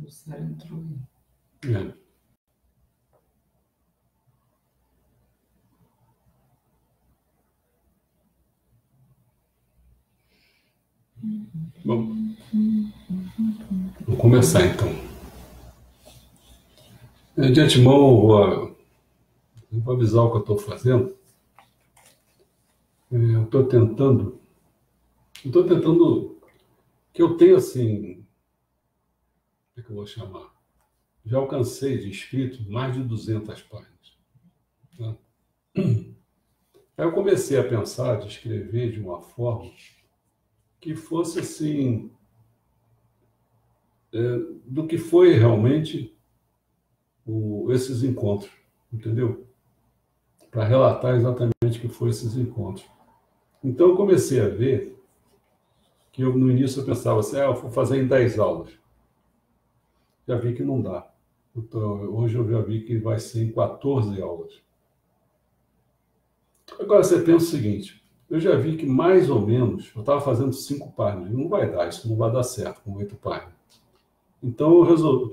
Lucélia entrou aí. É. Bom, vamos começar então. De antemão, eu vou avisar o que eu estou fazendo. Eu estou tentando, que eu tenho assim, como é que eu vou chamar? Já alcancei de inscritos mais de 200 páginas. Tá? Aí eu comecei a pensar de escrever de uma forma que fosse assim, do que foi realmente esses encontros, entendeu? Para relatar exatamente o que foi esses encontros. Então eu comecei a ver que no início eu pensava assim, eu vou fazer em 10 aulas. Já vi que não dá. Então, hoje eu já vi que vai ser em 14 aulas. Agora você pensa o seguinte, eu já vi que mais ou menos, eu estava fazendo 5 páginas, não vai dar, isso não vai dar certo com 8 páginas. Então eu resolvi,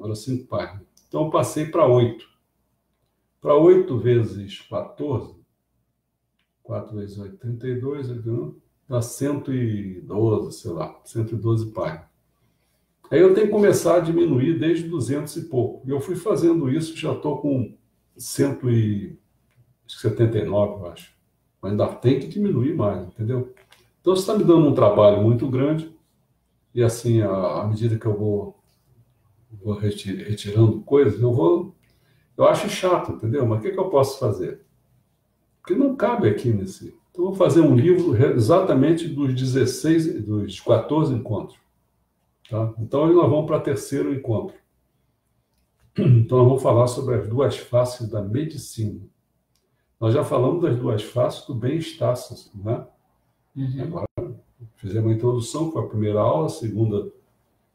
eram 5 páginas, então eu passei para 8. Para 8 vezes 14, 4 vezes 8, 32, dá 112, sei lá, 112 páginas. Aí eu tenho que começar a diminuir desde 200 e pouco. E eu fui fazendo isso, já estou com 179, eu acho. Mas ainda tem que diminuir mais, entendeu? Então, você está me dando um trabalho muito grande, e assim, à medida que eu vou retirando coisas, eu acho chato, entendeu? Mas o que eu posso fazer? Porque não cabe aqui nesse... Então, eu vou fazer um livro exatamente dos 14 encontros. Tá? Então, nós vamos para o terceiro encontro. Então, nós vamos falar sobre as duas faces da medicina. Nós já falamos das duas faces do bem-estar, né? Uhum. Agora, fizemos a introdução, foi a primeira aula, a segunda...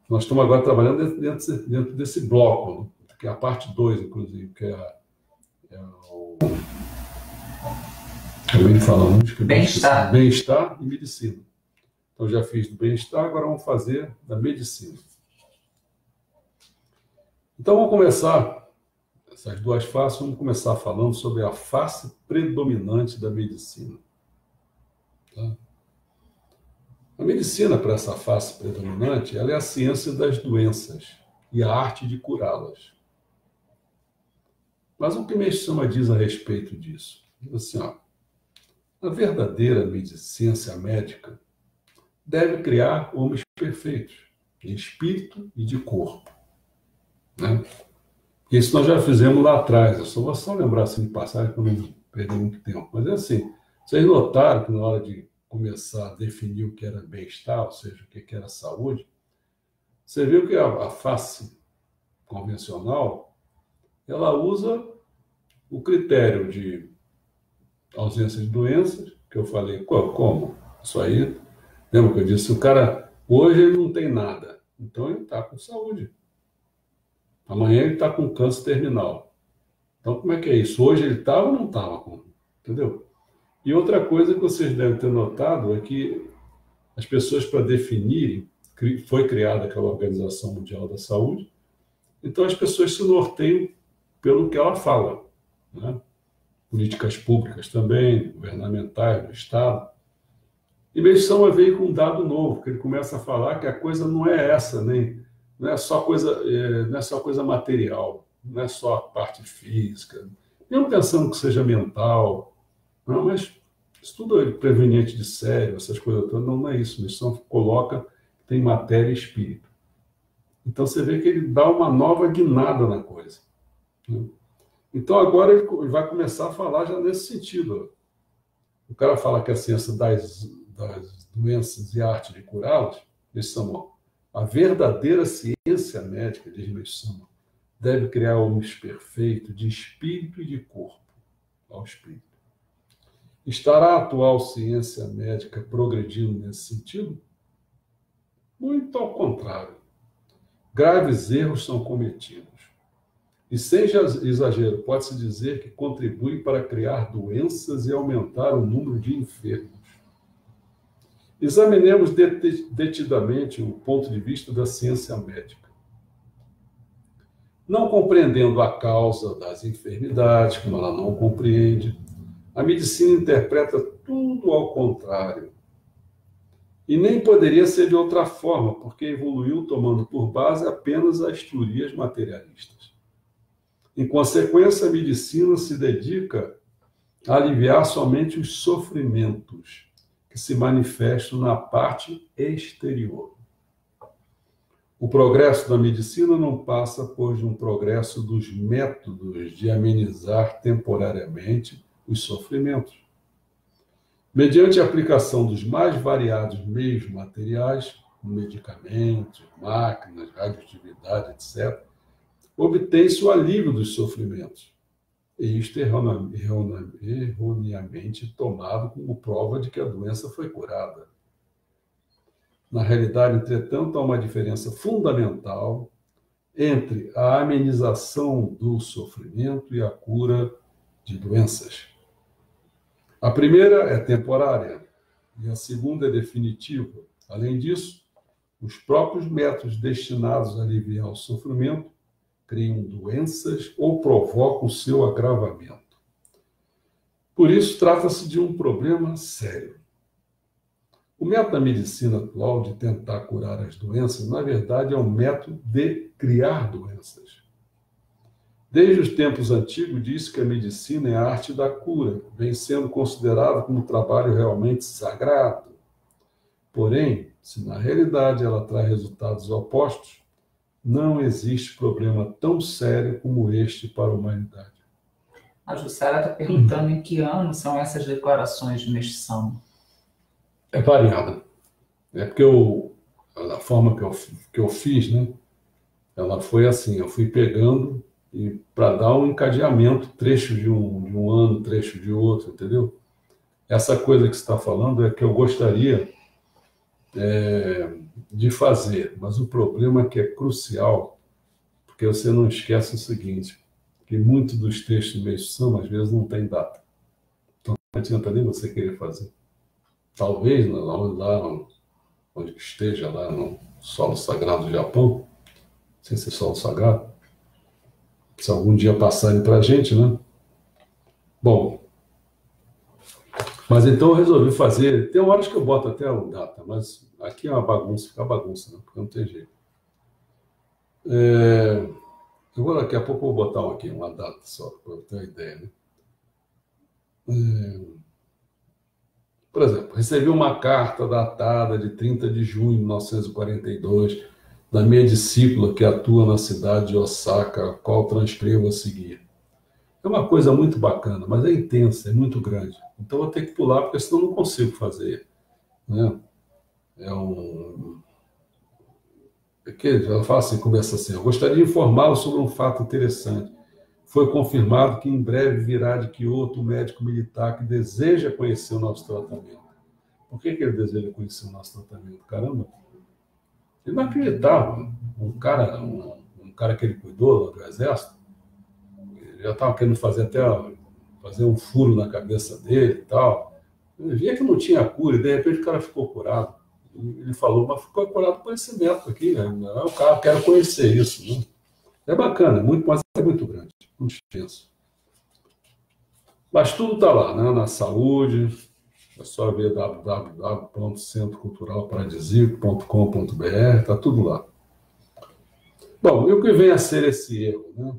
Nós estamos agora trabalhando dentro desse bloco, que é a parte 2, inclusive, que é o... Acabei de falar, Bem-estar. Bem-estar e medicina. Então, já fiz do bem-estar, agora vamos fazer da medicina. Então, vamos começar, essas duas faces, vamos começar falando sobre a face predominante da medicina. Tá? A medicina, para essa face predominante, ela é a ciência das doenças e a arte de curá-las. Mas o que Meixama diz a respeito disso? Diz assim, a verdadeira ciência médica deve criar homens perfeitos, de espírito e de corpo. Né? Isso nós já fizemos lá atrás. Eu só vou lembrar assim de passagem para não perder muito tempo. Mas é assim, vocês notaram que na hora de começar a definir o que era bem-estar, ou seja, o que era saúde, você viu que a face convencional, ela usa o critério de ausência de doenças, que eu falei, como? Isso aí, lembra que eu disse, o cara, hoje ele não tem nada, então ele está com saúde. Amanhã ele está com câncer terminal. Então, como é que é isso? Hoje ele estava ou não estava com? Entendeu? E outra coisa que vocês devem ter notado é que as pessoas, para definirem, foi criada aquela Organização Mundial da Saúde, então as pessoas se norteiam pelo que ela fala. Né? Políticas públicas também, governamentais, do Estado. E Meixama veio com um dado novo, que ele começa a falar que a coisa não é essa, não é só coisa material, não é só a parte física, mesmo pensando que seja mental, não, mas isso tudo é preveniente de sério, essas coisas todas, não é isso. Meixama coloca que tem matéria e espírito. Então você vê que ele dá uma nova guinada na coisa. Né? Então agora ele vai começar a falar já nesse sentido. O cara fala que a ciência das doenças e a arte de curá-las, Meixama, a verdadeira ciência médica, diz Meixama, deve criar homens perfeitos de espírito e de corpo, ao espírito. Estará a atual ciência médica progredindo nesse sentido? Muito ao contrário. Graves erros são cometidos. E sem exagero, pode-se dizer que contribui para criar doenças e aumentar o número de enfermos. Examinemos detidamente o ponto de vista da ciência médica. Não compreendendo a causa das enfermidades, como ela não compreende, a medicina interpreta tudo ao contrário. E nem poderia ser de outra forma, porque evoluiu tomando por base apenas as teorias materialistas. Em consequência, a medicina se dedica a aliviar somente os sofrimentos que se manifestam na parte exterior. O progresso da medicina não passa, pois, de um progresso dos métodos de amenizar temporariamente os sofrimentos. Mediante a aplicação dos mais variados meios materiais, medicamentos, máquinas, radioatividade, etc., obtém-se o alívio dos sofrimentos. E isto é erroneamente tomado como prova de que a doença foi curada. Na realidade, entretanto, há uma diferença fundamental entre a amenização do sofrimento e a cura de doenças. A primeira é temporária e a segunda é definitiva. Além disso, os próprios métodos destinados a aliviar o sofrimento criam doenças ou provocam seu agravamento. Por isso, trata-se de um problema sério. O método da medicina atual de tentar curar as doenças, na verdade, é um método de criar doenças. Desde os tempos antigos, diz que a medicina é a arte da cura, vem sendo considerada como um trabalho realmente sagrado. Porém, se na realidade ela traz resultados opostos, não existe problema tão sério como este para a humanidade. A Jussara está perguntando em que ano são essas declarações de Mestre Sama. É variada. É porque a forma que eu fiz, né? Ela foi assim, eu fui pegando e para dar um encadeamento, trecho de um ano, trecho de outro, entendeu? Essa coisa que você está falando é que eu gostaria de fazer, mas o problema é que é crucial, porque você não esquece o seguinte, que muitos dos textos do Mestre Sama, às vezes, não tem data. Então, não adianta nem você querer fazer. Talvez, onde esteja, lá no solo sagrado do Japão, sem ser solo sagrado, se algum dia passarem para a gente, né? Bom, mas então eu resolvi fazer, tem horas que eu boto até a data, mas aqui é uma bagunça, fica bagunça, né? Porque não tem jeito. Daqui a pouco eu vou botar aqui uma data só, para ter uma ideia, né? Por exemplo, recebi uma carta datada de 30 de junho de 1942, da minha discípula que atua na cidade de Osaka, a qual transcrevo a seguir. É uma coisa muito bacana, mas é intensa, é muito grande. Então eu vou ter que pular, porque senão eu não consigo fazer. Né? Ela fala assim, começa assim, eu gostaria de informá-lo sobre um fato interessante. Foi confirmado que em breve virá de Kyoto um médico militar que deseja conhecer o nosso tratamento. Por que ele deseja conhecer o nosso tratamento? Caramba, ele não acreditava. Um cara que ele cuidou do exército, ele já estava querendo fazer um furo na cabeça dele e tal. Ele via que não tinha cura e de repente o cara ficou curado. Ele falou, mas ficou curado por esse método aqui. Né? O cara, quero conhecer isso. Né? É bacana, mas é muito grande, muito extenso. Mas tudo está lá, né? Na saúde, é só ver www.centroculturalparadisíaco.com.br, está tudo lá. Bom, e o que vem a ser esse erro? Né?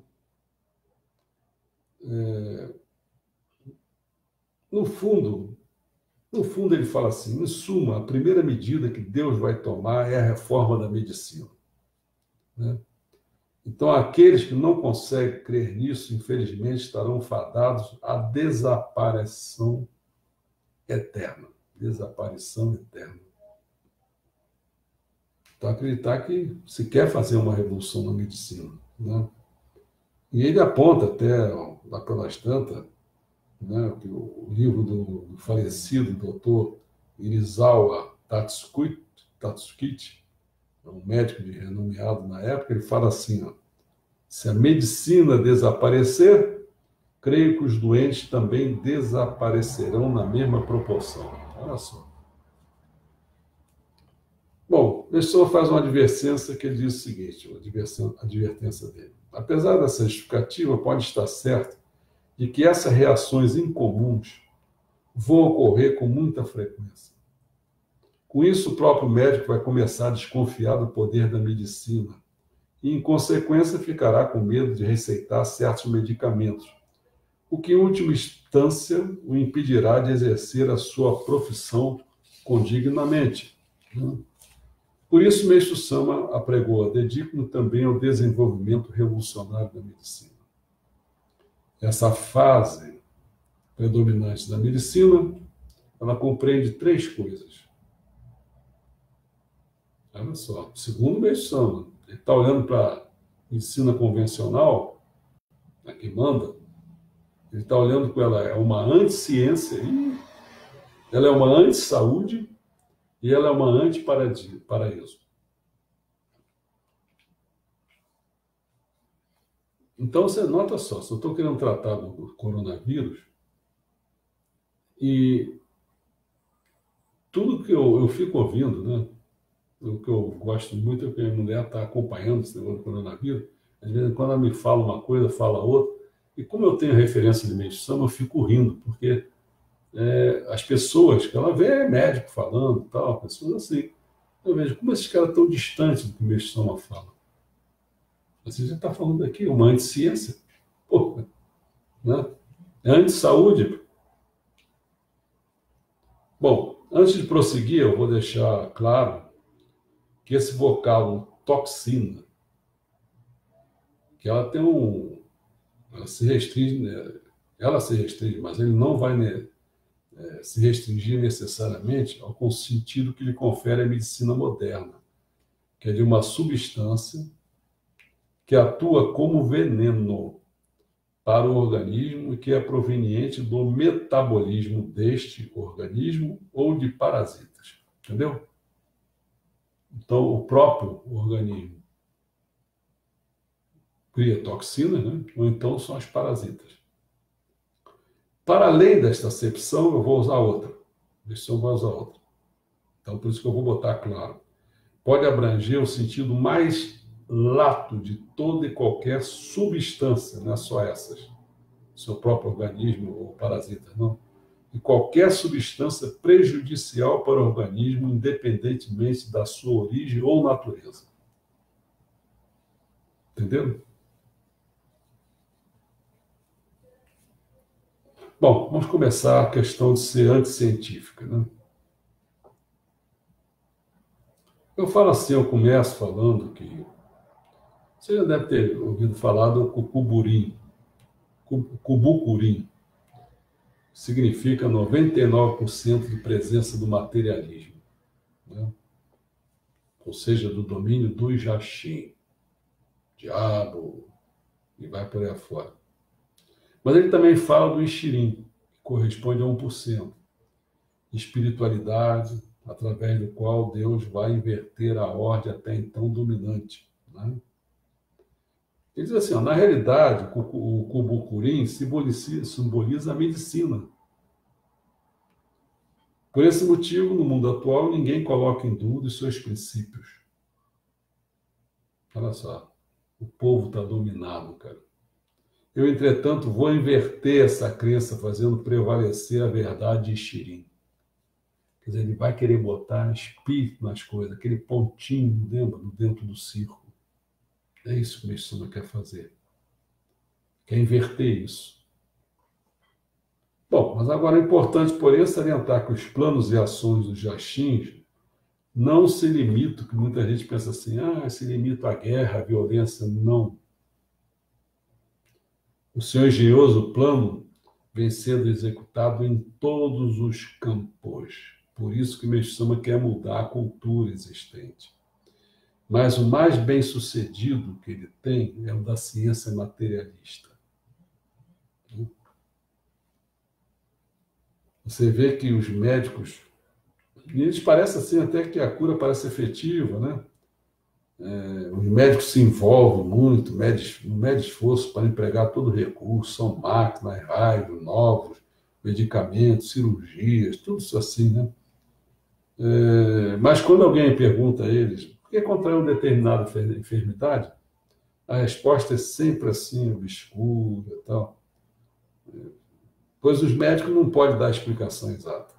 No fundo, ele fala assim, em suma, a primeira medida que Deus vai tomar é a reforma da medicina. Né? Então, aqueles que não conseguem crer nisso, infelizmente, estarão fadados à desaparição eterna. Desaparição eterna. Então, acreditar que se quer fazer uma revolução na medicina. Né? E ele aponta até, lá pelas tantas, né, que o livro do falecido doutor Irizawa Tatsukichi, um médico de renomeado na época, ele fala assim, ó, se a medicina desaparecer, creio que os doentes também desaparecerão na mesma proporção. Olha só. Bom, o senhor faz uma advertência que ele diz o seguinte, a advertência dele. apesar dessa justificativa, pode estar certo de que essas reações incomuns vão ocorrer com muita frequência. Com isso, o próprio médico vai começar a desconfiar do poder da medicina e, em consequência, ficará com medo de receitar certos medicamentos, o que, em última instância, o impedirá de exercer a sua profissão condignamente. Por isso, Meixo Sama apregou: dedico-me também ao desenvolvimento revolucionário da medicina. Essa fase predominante da medicina, ela compreende três coisas. Olha só, segundo Meixo Sama, ele está olhando para a medicina convencional, a que manda, ele está olhando que ela é uma anti-ciência, ela é uma anti-saúde e ela é uma anti-paraíso. Então, você nota só, se eu estou querendo tratar do coronavírus, e tudo que eu fico ouvindo, né? O que eu gosto muito é que a minha mulher está acompanhando esse negócio do coronavírus. Às vezes, quando ela me fala uma coisa, fala outra. E como eu tenho referência de Meixo Sama, eu fico rindo, porque as pessoas que ela vê é médico falando, tal, pessoas assim. Eu vejo como esses caras estão distantes do que o Meixo Sama fala. Você já está falando aqui, uma anti-ciência. Pô, né? É anti-saúde. Bom, antes de prosseguir, eu vou deixar claro que esse vocábulo toxina, que ela tem ela se restringe, mas ele não vai se restringir necessariamente ao sentido que lhe confere a medicina moderna, que é de uma substância que atua como veneno para o organismo e que é proveniente do metabolismo deste organismo ou de parasitas. Entendeu? Então, o próprio organismo cria toxinas, né? Ou então são os parasitas. Para além desta acepção, eu vou usar outra. Deixa eu usar outra. Então, por isso que eu vou botar claro. Pode abranger o sentido mais lato de toda e qualquer substância, não é só essas, seu próprio organismo ou parasitas, não. E qualquer substância prejudicial para o organismo, independentemente da sua origem ou natureza. Entendeu? Bom, vamos começar a questão de ser anticientífica, né? Eu falo assim, eu começo falando que você já deve ter ouvido falar do cucuburim, cubucurim. Significa 99% de presença do materialismo, né? Ou seja, do domínio do Jaxim, diabo, e vai por aí afora. Mas ele também fala do Ixirim, que corresponde a 1%. Espiritualidade, através do qual Deus vai inverter a ordem até então dominante, né? Ele diz assim, ó, na realidade, o cubucurim simboliza a medicina. Por esse motivo, no mundo atual, ninguém coloca em dúvida os seus princípios. Olha só, o povo está dominado, cara. Eu, entretanto, vou inverter essa crença, fazendo prevalecer a verdade de Ixirim. Quer dizer, ele vai querer botar espírito nas coisas, aquele pontinho, lembra, dentro do círculo. É isso que o Meixo Sama quer fazer. Quer inverter isso. Bom, mas agora é importante, porém, salientar que os planos e ações dos Jaxins não se limitam, que muita gente pensa assim, se limita à guerra, à violência. Não. O seu engenhoso plano vem sendo executado em todos os campos. Por isso que o Meixo Sama quer mudar a cultura existente. Mas o mais bem-sucedido que ele tem é o da ciência materialista. Você vê que os médicos, eles parecem assim até que a cura parece efetiva, né? Os médicos se envolvem muito, medem esforço para empregar todo o recurso, são máquinas, raios, novos, medicamentos, cirurgias, tudo isso assim, né? Mas quando alguém pergunta a eles por que contrair uma determinada enfermidade, a resposta é sempre assim, obscura e tal. Pois os médicos não podem dar explicação exata.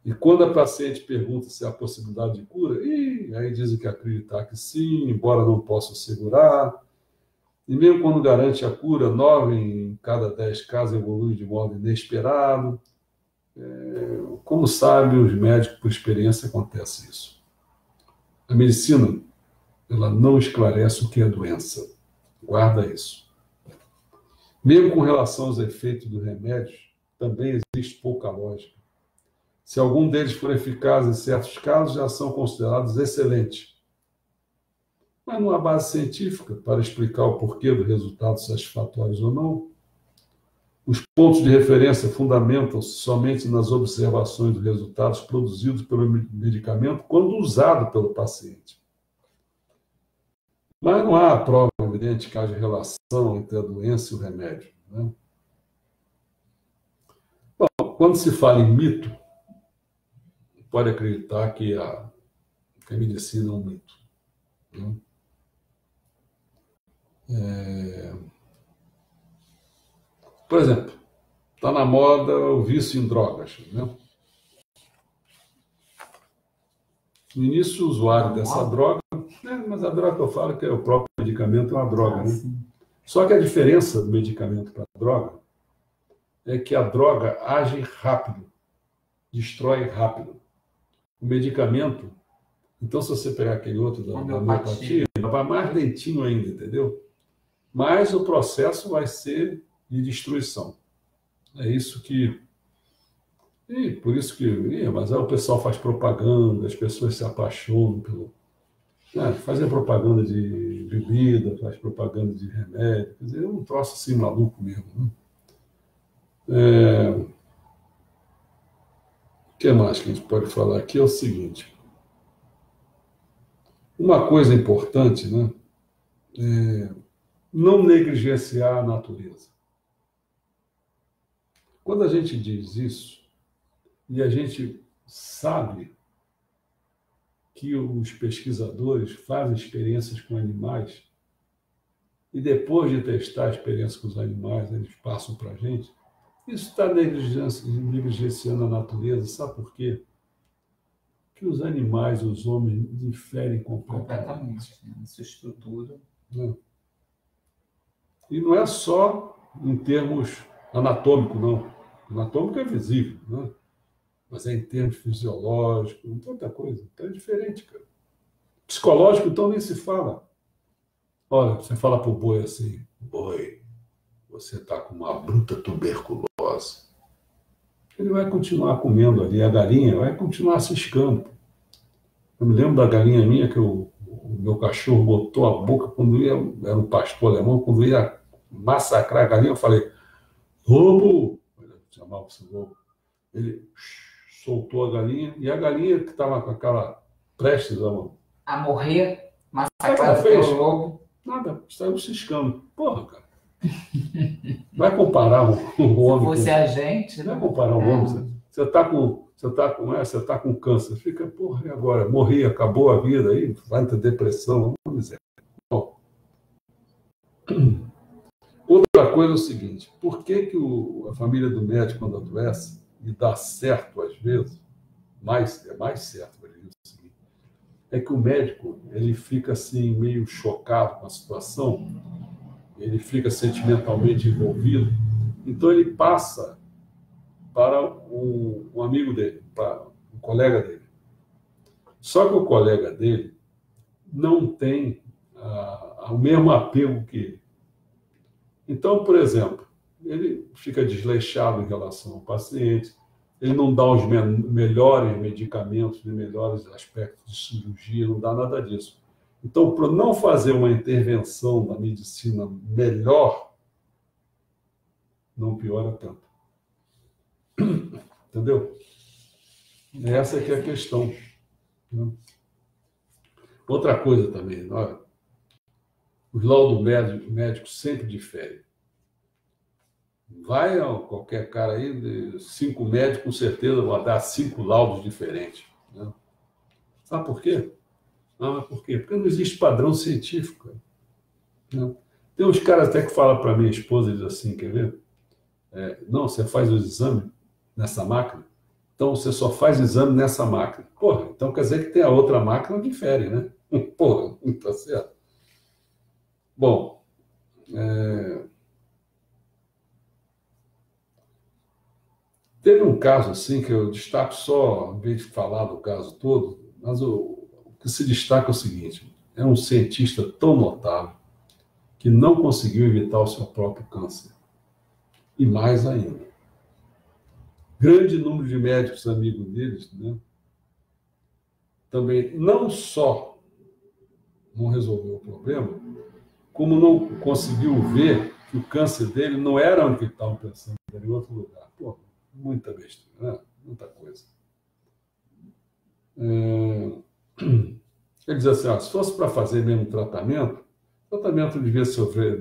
E quando a paciente pergunta se há possibilidade de cura, aí dizem que acreditar que sim, embora não possam assegurar. E mesmo quando garante a cura, 9 em cada 10 casos evoluem de modo inesperado. Como sabem os médicos, por experiência, acontece isso. A medicina, ela não esclarece o que é doença. Guarda isso. Mesmo com relação aos efeitos dos remédios, também existe pouca lógica. Se algum deles for eficaz em certos casos, já são considerados excelentes. Mas não há base científica para explicar o porquê do resultado satisfatórios ou não. Os pontos de referência fundamentam-se somente nas observações dos resultados produzidos pelo medicamento quando usado pelo paciente. Mas não há prova evidente que haja relação entre a doença e o remédio, né? Bom, quando se fala em mito, pode acreditar que a medicina é um mito, né? Por exemplo, está na moda o vício em drogas, né? No início, o usuário dessa droga, mas a droga que eu falo que é o próprio medicamento é uma droga, né? Só que a diferença do medicamento para a droga é que a droga age rápido, destrói rápido. O medicamento, então se você pegar aquele outro da homeopatia, vai mais lentinho ainda, entendeu? Mas o processo vai ser de destruição. É isso que... E por isso que... Mas aí o pessoal faz propaganda, as pessoas se apaixonam pelo... Fazer propaganda de bebida, faz propaganda de remédio. Quer dizer, é um troço assim maluco mesmo, né? O que mais que a gente pode falar aqui é o seguinte. Uma coisa importante, né? Não negligenciar a natureza. Quando a gente diz isso, e a gente sabe que os pesquisadores fazem experiências com animais, e depois de testar a experiência com os animais, eles passam para a gente, isso está negligenciando a natureza. Sabe por quê? Porque os animais, os homens, diferem completamente. Essa estrutura. E não é só em termos anatômicos, não. Anatômico é visível, né? Mas é em termos fisiológicos, não tem outra coisa. Então é diferente, cara. Psicológico, então, nem se fala. Olha, você fala para o boi assim: boi, você está com uma bruta tuberculose. Ele vai continuar comendo ali, a galinha vai continuar ciscando. Eu me lembro da galinha minha que o meu cachorro botou a boca quando ia, era um pastor alemão, quando ia massacrar a galinha, eu falei: lobo! Eu chamava esse lobo. Ele soltou a galinha, e a galinha que estava com aquela prestes a morrer, massacrada pelo lobo. Nada, saiu ciscando. Porra, cara. Vai comparar um homem. Se fosse a gente. Vai comparar um homem. Você está com câncer. Fica, porra, e agora? Morri, acabou a vida aí, vai ter depressão, uma miséria. Bom. Outra coisa é o seguinte: por que a família do médico, quando adoece, e dá certo às vezes, é mais certo, é que o médico ele fica assim meio chocado com a situação, ele fica sentimentalmente envolvido, então ele passa para um amigo dele, para um colega dele. Só que o colega dele não tem o mesmo apego que ele. Então, por exemplo, ele fica desleixado em relação ao paciente, ele não dá os melhores medicamentos, os melhores aspectos de cirurgia, não dá nada disso. Então, para não fazer uma intervenção na medicina melhor, não piora tanto. Entendeu? Essa que é a questão. Outra coisa também, olha, os laudos médicos sempre diferem. Vai a qualquer cara aí, 5 médicos, com certeza vão dar 5 laudos diferentes, né? Sabe por quê? Por quê? Porque não existe padrão científico. Né? Tem uns caras até que falam para minha esposa, diz assim, quer ver? Não, você faz o exame nessa máquina, então você só faz exame nessa máquina. Porra, então quer dizer que tem a outra máquina que difere, né? Porra, não tá certo. Bom, teve um caso assim que eu destaco só, em vez de falar do caso todo, mas o que se destaca é o seguinte: é um cientista tão notável que não conseguiu evitar o seu próprio câncer. E mais ainda, grande número de médicos amigos deles, né, também não só não resolveu o problema, como não conseguiu ver que o câncer dele não era onde eles estavam pensando, era em outro lugar. Pô, muita besteira, né? Muita coisa. Ele diz assim, se fosse para fazer mesmo o tratamento devia sofrer,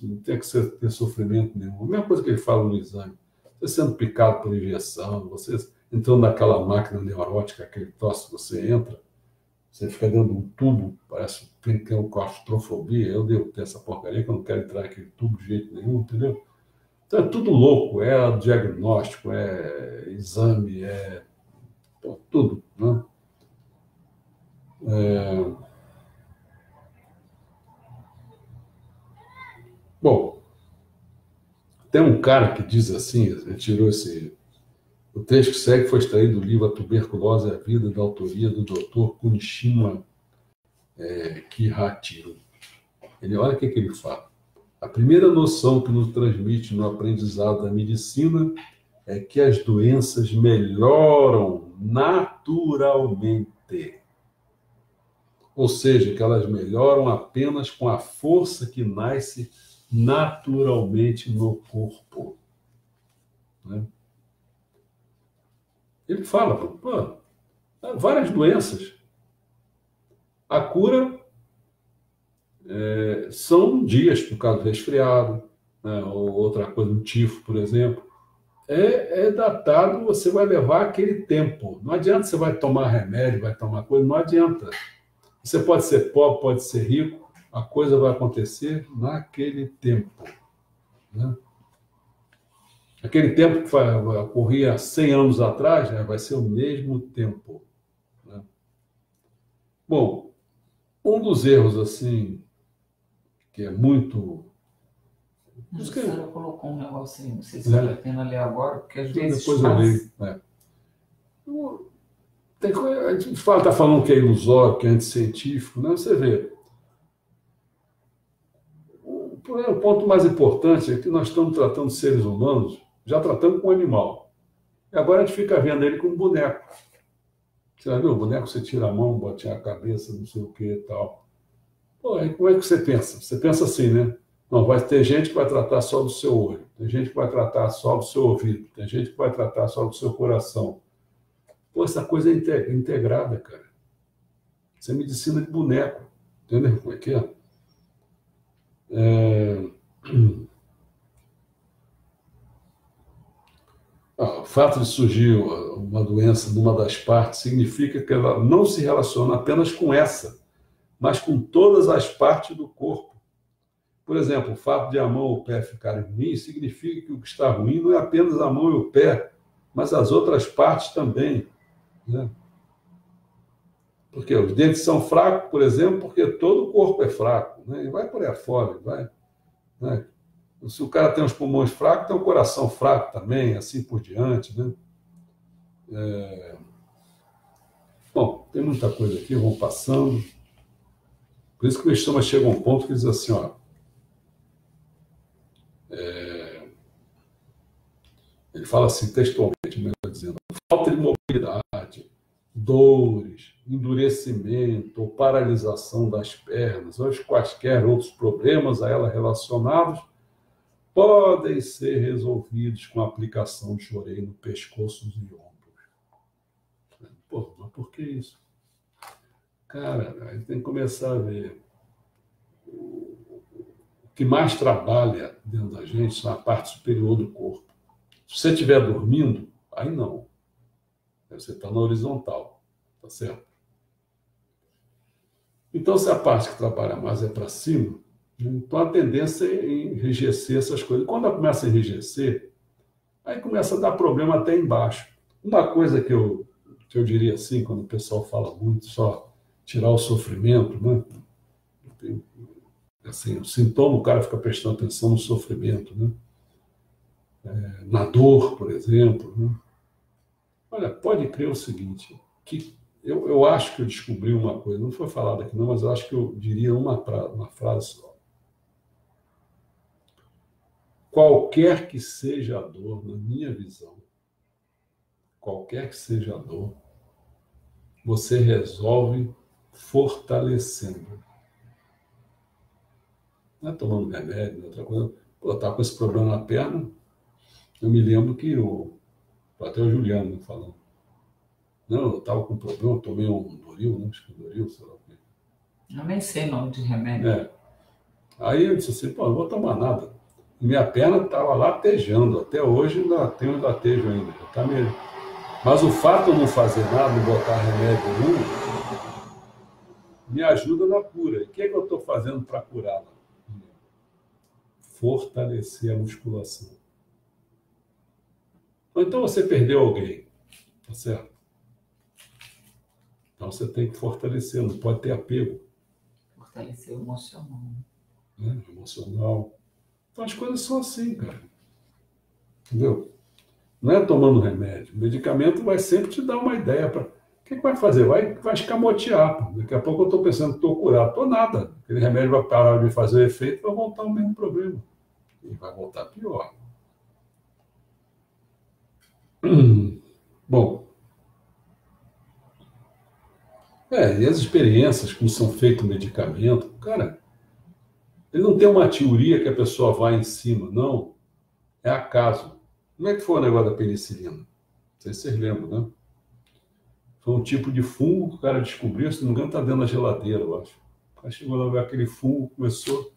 não tem que ter sofrimento nenhum. A mesma coisa que ele fala no exame. Você sendo picado por injeção, você entrando naquela máquina neurótica, aquele troço, você entra, você fica dentro de um tubo, parece que tem uma claustrofobia, eu devo ter essa porcaria, que eu não quero entrar naquele tubo de jeito nenhum, entendeu? Então é tudo louco, é diagnóstico, é exame, tudo, né? Bom, tem um cara que diz assim, ele tirou esse... O trecho que segue foi extraído do livro A Tuberculose e a Vida, da autoria do Dr. Kunishima Kihachiro. Olha o que ele fala. A primeira noção que nos transmite no aprendizado da medicina é que as doenças melhoram naturalmente. Ou seja, que elas melhoram apenas com a força que nasce naturalmente no corpo. Né? Ele fala, pô, várias doenças. A cura são dias, por causa do resfriado, né, ou outra coisa, um tifo, por exemplo. É datado, você vai levar aquele tempo. Não adianta você vai tomar remédio, vai tomar coisa, não adianta. Você pode ser pobre, pode ser rico, a coisa vai acontecer naquele tempo. Né? Aquele tempo que ocorria 100 anos atrás, né, vai ser o mesmo tempo. Né? Bom, um dos erros, assim, que é muito... A senhora colocou um negócio aí, não sei se vale a pena ler agora, porque às vezes depois eu leio. A gente está falando que é ilusório, que é anticientífico, né? Você vê. O ponto mais importante é que nós estamos tratando seres humanos, já tratamos com um animal. E agora a gente fica vendo ele como boneco. Você já viu o boneco? Você tira a mão, bota a cabeça, não sei o que e tal. Pô, aí como é que você pensa? Você pensa assim, né? Não, vai ter gente que vai tratar só do seu olho, tem gente que vai tratar só do seu ouvido, tem gente que vai tratar só do seu coração. Pô, essa coisa é integrada, cara. Isso é medicina de boneco. Entendeu como é que é? O fato de surgir uma doença numa das partes significa que ela não se relaciona apenas com essa, mas com todas as partes do corpo. Por exemplo, o fato de a mão ou o pé ficarem ruins significa que o que está ruim não é apenas a mão e o pé, mas as outras partes também. Né? Porque os dentes são fracos, por exemplo, porque todo o corpo é fraco. Né? E vai por aí afora, vai. Né? Se o cara tem os pulmões fracos, tem o coração fraco também, assim por diante. Né? Bom, tem muita coisa aqui, vão passando. Por isso que o Estômago chega a um ponto que diz assim, ó, ele fala assim textualmente, melhor dizendo, falta de mobilidade, dores, endurecimento ou paralisação das pernas, ou quaisquer outros problemas a ela relacionados, podem ser resolvidos com a aplicação de choreio no pescoço e ombros. Pô, mas por que isso? Cara, a gente tem que começar a ver. O que mais trabalha dentro da gente é a parte superior do corpo. Se você estiver dormindo, aí não. Você está na horizontal, tá certo? Então, se a parte que trabalha mais é para cima, Então, a tendência é enrijecer essas coisas. Quando ela começa a enrijecer, aí começa a dar problema até embaixo. Uma coisa que eu diria assim, quando o pessoal fala muito, só tirar o sofrimento, né? Assim, o sintoma, o cara fica prestando atenção no sofrimento, né? Na dor, por exemplo, né? Olha, pode crer o seguinte, que eu acho que eu descobri uma coisa, não foi falado aqui não, mas eu acho que eu diria uma frase só. Qualquer que seja a dor, na minha visão, qualquer que seja a dor, você resolve fortalecendo. Não é tomando remédio, não é outra coisa. Pô, tá com esse problema na perna, eu me lembro que até o Juliano me falou. Não, eu estava com problema, eu tomei um Doril, né? Acho que Doril, sei lá o quê. Eu nem sei nome de remédio. Aí eu disse assim, pô, não vou tomar nada. E minha perna estava latejando, até hoje ainda tem um latejo ainda, já tá meio... Mas o fato de eu não fazer nada, não botar remédio nenhum, me ajuda na cura. E o que é que eu estou fazendo para curá-la? Fortalecer a musculação. Então você perdeu alguém, tá certo? Então você tem que fortalecer, não pode ter apego. Fortalecer o emocional. Né? Emocional. Então as coisas são assim, cara. Entendeu? Não é tomando remédio. O medicamento vai sempre te dar uma ideia para. O que vai fazer? Vai escamotear. Pô. Daqui a pouco eu estou pensando que estou curado. Estou nada. Aquele remédio vai parar de fazer o efeito e vai voltar o mesmo problema. E vai voltar pior. Bom. E as experiências, como são feitos o medicamento, cara, ele não tem uma teoria que a pessoa vai em cima, não. É acaso. Como é que foi o negócio da penicilina? Não sei se vocês lembram, né? Foi um tipo de fungo que o cara descobriu, se não me engano, está dentro da geladeira, eu acho. Aí chegou lá, ver aquele fungo, começou.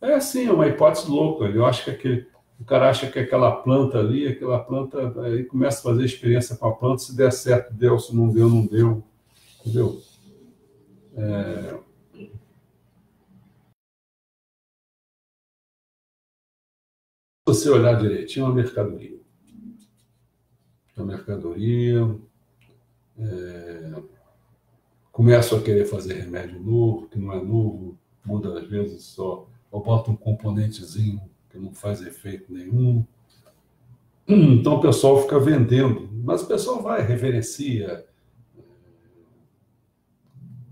É assim, é uma hipótese louca. Eu acho que o cara acha que aquela planta ali, aí começa a fazer experiência com a planta, se der certo, deu, se não deu, não deu. Entendeu? Se você olhar direitinho, é uma mercadoria. É uma mercadoria. Começam a querer fazer remédio novo, que não é novo, muda às vezes só, ou bota um componentezinho que não faz efeito nenhum. Então o pessoal fica vendendo, mas o pessoal vai, reverencia,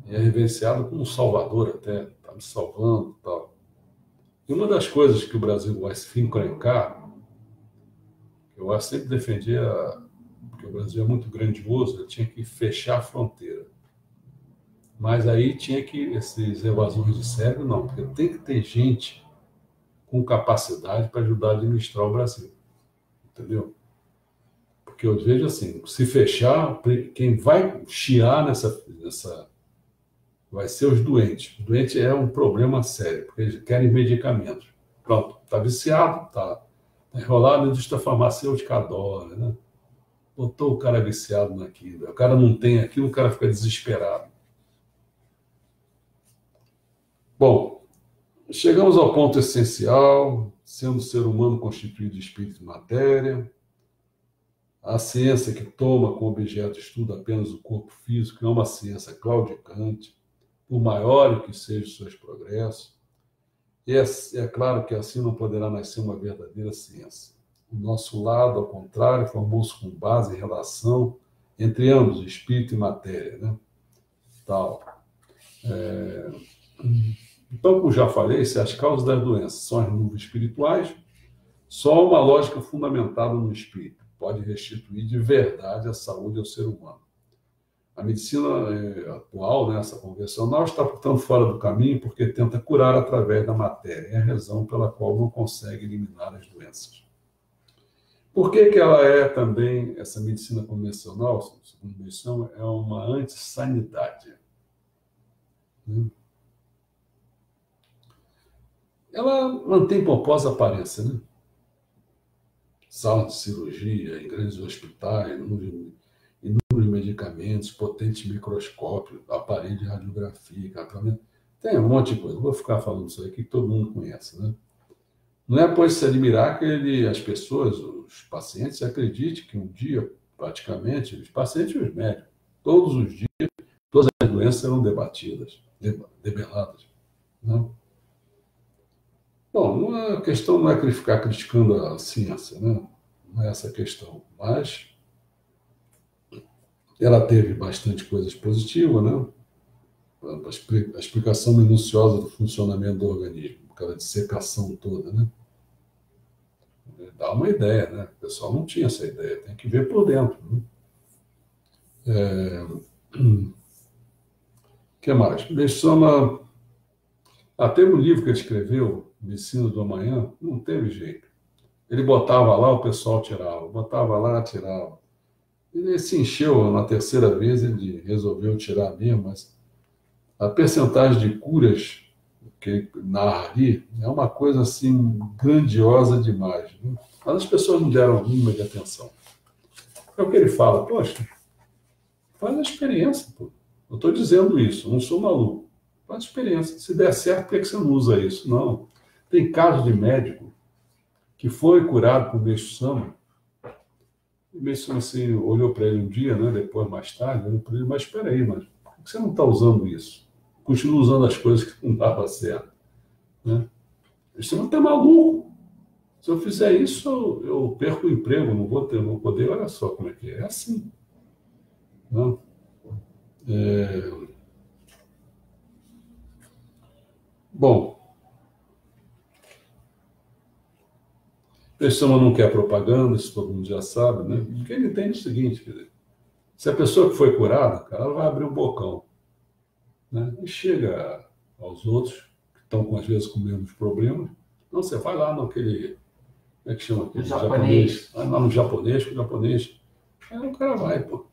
e é reverenciado como um salvador até, está me salvando e tal. E uma das coisas que o Brasil vai se encrencar, eu sempre defendia, porque o Brasil é muito grandioso, ele tinha que fechar a fronteira. Mas aí tinha que, esses evasões de cérebro, não, porque tem que ter gente com capacidade para ajudar a administrar o Brasil. Entendeu? Porque eu vejo assim, se fechar, quem vai chiar nessa vai ser os doentes. O doente é um problema sério, porque eles querem medicamentos. Pronto, está viciado, está enrolado, a indústria farmacêutica adora, né? Botou o cara viciado naquilo. O cara não tem aquilo, o cara fica desesperado. Bom, chegamos ao ponto essencial, sendo o ser humano constituído de espírito e matéria. A ciência que toma como objeto de estudo apenas o corpo físico é uma ciência claudicante, por maior que sejam os seus progressos. E é claro que assim não poderá nascer uma verdadeira ciência. O nosso lado, ao contrário, formou-se com base em relação entre ambos, espírito e matéria, né? Tal. Então, como já falei, se as causas das doenças são as nuvens espirituais, só uma lógica fundamentada no espírito pode restituir de verdade a saúde ao ser humano. A medicina atual, né, essa convencional, está, portanto, fora do caminho porque tenta curar através da matéria. É a razão pela qual não consegue eliminar as doenças. Por que ela é também, essa medicina convencional, segundo a missão, é uma antissanidade? Ela mantém pomposa aparência, né? Sala de cirurgia, em grandes hospitais, inúmeros medicamentos, potente microscópio, aparelho de radiografia, tratamento. Tem um monte de coisa. Não vou ficar falando isso aí que todo mundo conhece, né? Não é, pois, se admirar que as pessoas, os pacientes, acreditem que um dia, praticamente, os pacientes e os médicos, todos os dias, todas as doenças serão debatidas, debeladas. Né? Bom, a questão não é ficar criticando a ciência, né? Não é essa a questão, mas ela teve bastante coisas positivas, né? A explicação minuciosa do funcionamento do organismo, aquela dissecação toda, né? Dá uma ideia, né? O pessoal não tinha essa ideia, tem que ver por dentro. Né? O que mais? Bessama, teve um livro que ele escreveu, Medicina do Amanhã, não teve jeito. Ele botava lá, o pessoal tirava, botava lá, tirava. Ele se encheu na terceira vez, ele resolveu tirar mesmo, mas a percentagem de curas que ele narra ali é uma coisa assim grandiosa demais. Né? Mas as pessoas não deram a mínima de atenção. É o que ele fala, poxa, faz a experiência, pô. Eu estou dizendo isso, não sou maluco. Faz a experiência. Se der certo, por que você não usa isso? Não. Tem caso de médico que foi curado por Bessama. O Bessama assim, olhou para ele um dia, né, depois, mais tarde, olhou para ele, mas espera aí, mas por que você não está usando isso? Continua usando as coisas que não dava certo. Né? Você não está maluco. Se eu fizer isso, eu perco o emprego, não vou poder. Olha só como é que é. É assim. Né? Bom, Bessama não quer propaganda, isso todo mundo já sabe, né? Porque ele entende o seguinte, quer dizer, se a pessoa que foi curada, cara, ela vai abrir um bocão. Né? E chega aos outros, que estão, às vezes, com menos problemas. Não, você vai lá naquele... Como é que chama aquele japonês? Vai lá no japonês, com o japonês. Aí o cara vai, pô.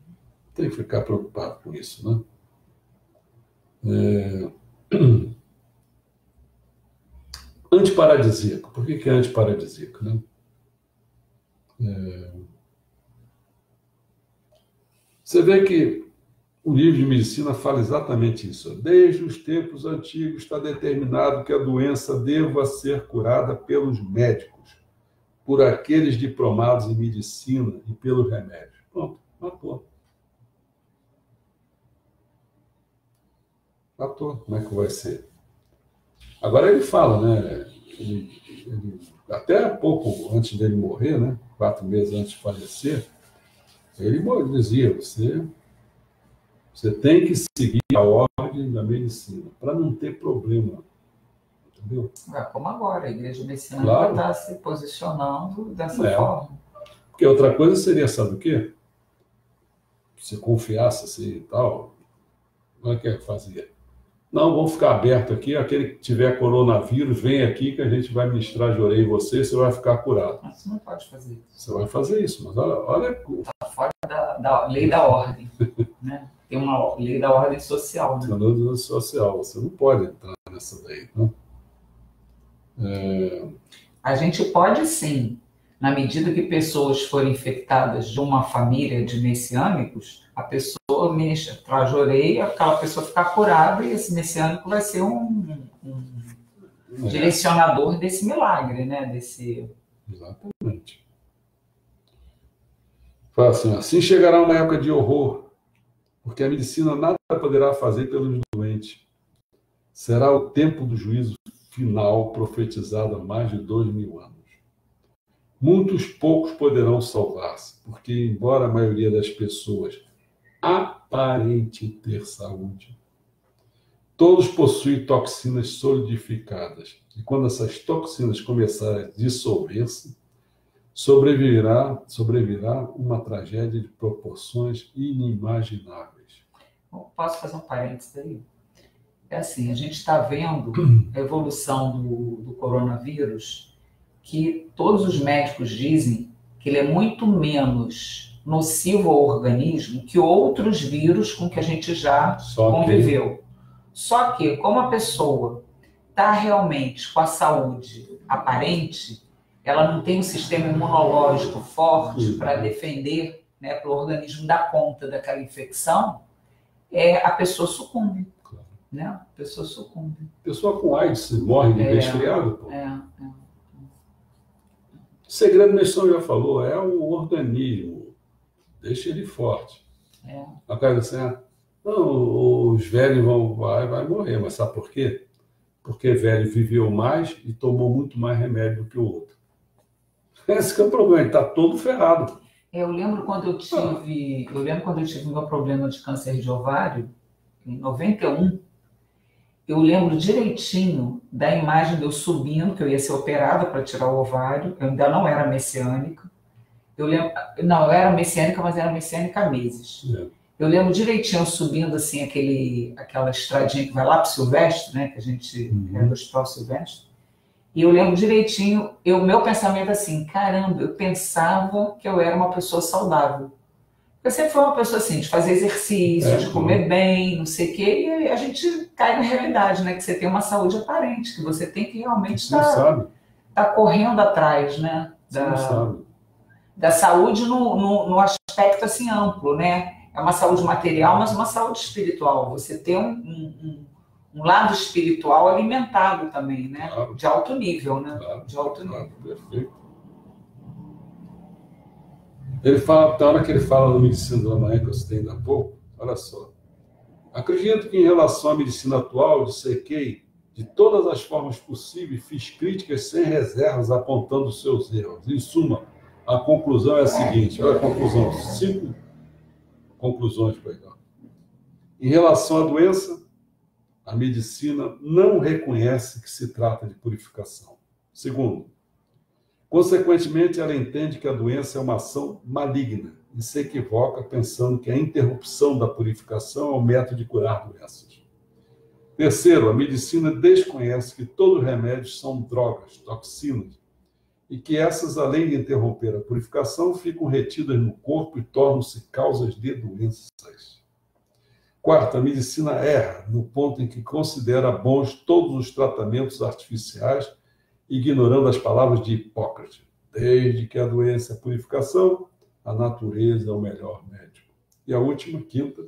Tem que ficar preocupado com isso, né? Antiparadisíaco. Por que é antiparadisíaco, né? Você vê que o livro de medicina fala exatamente isso. Desde os tempos antigos está determinado que a doença deva ser curada pelos médicos, por aqueles diplomados em medicina e pelos remédios. Pronto, matou. Matou. Como é que vai ser? Agora ele fala, né? Ele, até pouco antes dele morrer, né? 4 meses antes de falecer, ele dizia, você tem que seguir a ordem da medicina, para não ter problema. Entendeu? Como agora, a igreja messiânica está se posicionando dessa forma. Porque outra coisa seria, sabe o quê? Se confiasse assim e tal, como é que fazia? Não, vamos ficar aberto aqui, aquele que tiver coronavírus, vem aqui que a gente vai ministrar de orelha em você vai ficar curado. Mas você não pode fazer isso. Você vai fazer isso, mas olha... Está fora da lei da ordem. Né? Tem uma lei da ordem social. Né? Tem uma lei da ordem social, você não pode entrar nessa lei. Né? A gente pode sim, na medida que pessoas forem infectadas de uma família de messiânicos, a pessoa ministra, trajoreia, aquela pessoa ficar curada e esse messiânico vai ser um direcionador desse milagre, né? Exatamente. Fala assim chegará uma época de horror, porque a medicina nada poderá fazer pelos doentes. Será o tempo do juízo final profetizado há mais de 2000 anos. Muitos poucos poderão salvar-se, porque, embora a maioria das pessoas aparente ter saúde, todos possuem toxinas solidificadas. E quando essas toxinas começarem a dissolver-se, sobreviverá uma tragédia de proporções inimagináveis. Posso fazer um parênteses aí? É assim, a gente está vendo a evolução do coronavírus, que todos os médicos dizem que ele é muito menos nocivo ao organismo que outros vírus com que a gente já conviveu. Só que, como a pessoa está realmente com a saúde aparente, ela não tem um sistema imunológico forte para defender, né, para o organismo dar conta daquela infecção, a pessoa sucumbe. né? A pessoa sucumbe. Pessoa com AIDS morre de resfriado, pô. É. O segredo, Nilson já falou, é o organismo. Deixa ele forte. A cara assim, não, os velhos vai morrer, mas sabe por quê? Porque velho viveu mais e tomou muito mais remédio do que o outro. Esse que é o problema, ele está todo ferrado. Eu lembro quando eu tive meu problema de câncer de ovário, em 91, eu lembro direitinho da imagem de eu subindo, que eu ia ser operada para tirar o ovário, eu ainda não era messiânica. Eu era messiânica, mas era messiânica há meses. Eu lembro direitinho subindo assim aquela estradinha que vai lá para o Silvestre, né, que a gente é do Hospital Silvestre. E eu lembro direitinho, meu pensamento assim, caramba, eu pensava que eu era uma pessoa saudável. Eu sempre fui uma pessoa assim, de fazer exercício, de comer bem, não sei o quê, e a gente cai na realidade, né, que você tem uma saúde aparente, que você tem que realmente estar correndo atrás, né, da saúde no aspecto assim amplo, né? É uma saúde material, mas uma saúde espiritual. Você tem um lado espiritual alimentado também, né? Claro. De alto nível, né? Claro, de alto nível. Perfeito. Ele fala, na hora que ele fala da medicina da manhã que eu citei ainda há pouco, olha só. Acredito que em relação à medicina atual, dissequei de todas as formas possíveis, fiz críticas sem reservas, apontando os seus erros. Em suma, a conclusão é a seguinte, olha a conclusão, 5 conclusões, perdão. Em relação à doença, a medicina não reconhece que se trata de purificação. Segundo, consequentemente, ela entende que a doença é uma ação maligna e se equivoca pensando que a interrupção da purificação é o método de curar doenças. Terceiro, a medicina desconhece que todos os remédios são drogas, toxinas, e que essas, além de interromper a purificação, ficam retidas no corpo e tornam-se causas de doenças. Quarto, a medicina erra no ponto em que considera bons todos os tratamentos artificiais, ignorando as palavras de Hipócrates. Desde que a doença é purificação, a natureza é o melhor médico. E a última, quinta,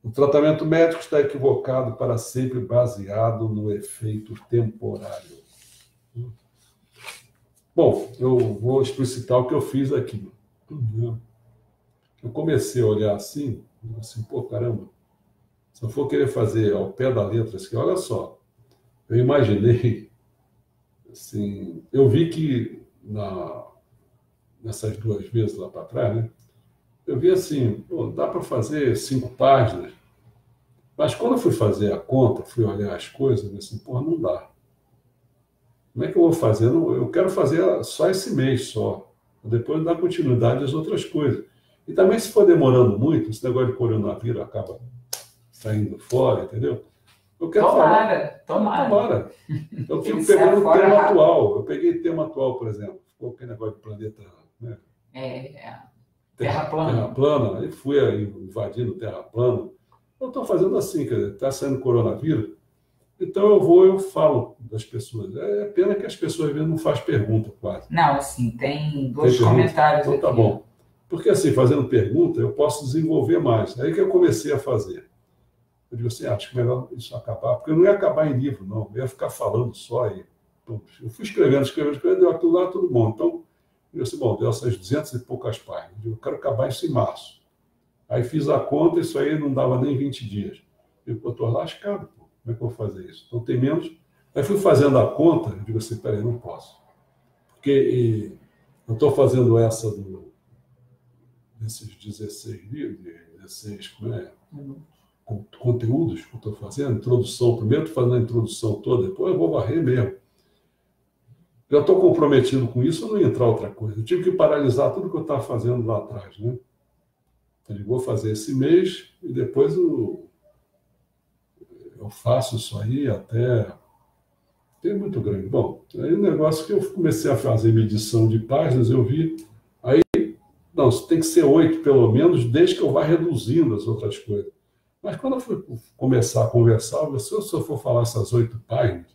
o tratamento médico está equivocado para sempre baseado no efeito temporário. Bom, eu vou explicitar o que eu fiz aqui. Eu comecei a olhar assim, pô, caramba, se eu for querer fazer ao pé da letra, assim, olha só, eu imaginei, assim, eu vi que nessas 2 vezes lá para trás, né, eu vi assim, pô, dá para fazer 5 páginas, mas quando eu fui fazer a conta, fui olhar as coisas, eu disse assim, pô, não dá. Como é que eu vou fazer? Eu quero fazer só esse mês só. Depois dar continuidade às outras coisas. E também, se for demorando muito, esse negócio de coronavírus acaba saindo fora, entendeu? Eu quero Tomara. Eu fico pegando o tema atual. Eu peguei tema atual, por exemplo. Ficou aquele negócio de planeta... Né? Terra plana. Terra plana. Aí fui invadindo terra plana. Eu estou fazendo assim, quer dizer, está saindo coronavírus. Então eu falo das pessoas. É pena que as pessoas às vezes não fazem pergunta quase. Não, assim, tem 2 comentários então, aqui. Tá bom. Porque assim, fazendo pergunta, eu posso desenvolver mais. Aí que eu comecei a fazer. Eu digo assim, acho que melhor isso acabar, porque eu não ia acabar em livro, não. Eu ia ficar falando só aí. Então, eu fui escrevendo, deu aquilo lá, tudo bom. Então, eu digo assim, bom, deu essas 200 e poucas páginas. Eu digo, eu quero acabar isso em março. Aí fiz a conta, isso aí não dava nem 20 dias. Eu estou lascado, pô. Como é que eu vou fazer isso? Então tem menos. Aí fui fazendo a conta, eu digo assim, peraí, não posso. Porque eu estou fazendo essa desses 16 livros, 16 conteúdos que eu estou fazendo, introdução, primeiro estou fazendo a introdução toda, depois eu vou varrer mesmo. Já estou comprometido com isso, eu não ia entrar outra coisa. Eu tive que paralisar tudo que eu estava fazendo lá atrás, né? Eu vou fazer esse mês e depois eu faço isso aí até... Tem muito grande. Bom, aí o negócio que eu comecei a fazer medição de páginas, eu vi... Aí, não, tem que ser 8 pelo menos, desde que eu vá reduzindo as outras coisas. Mas quando eu fui começar a conversar, se eu for falar essas 8 páginas,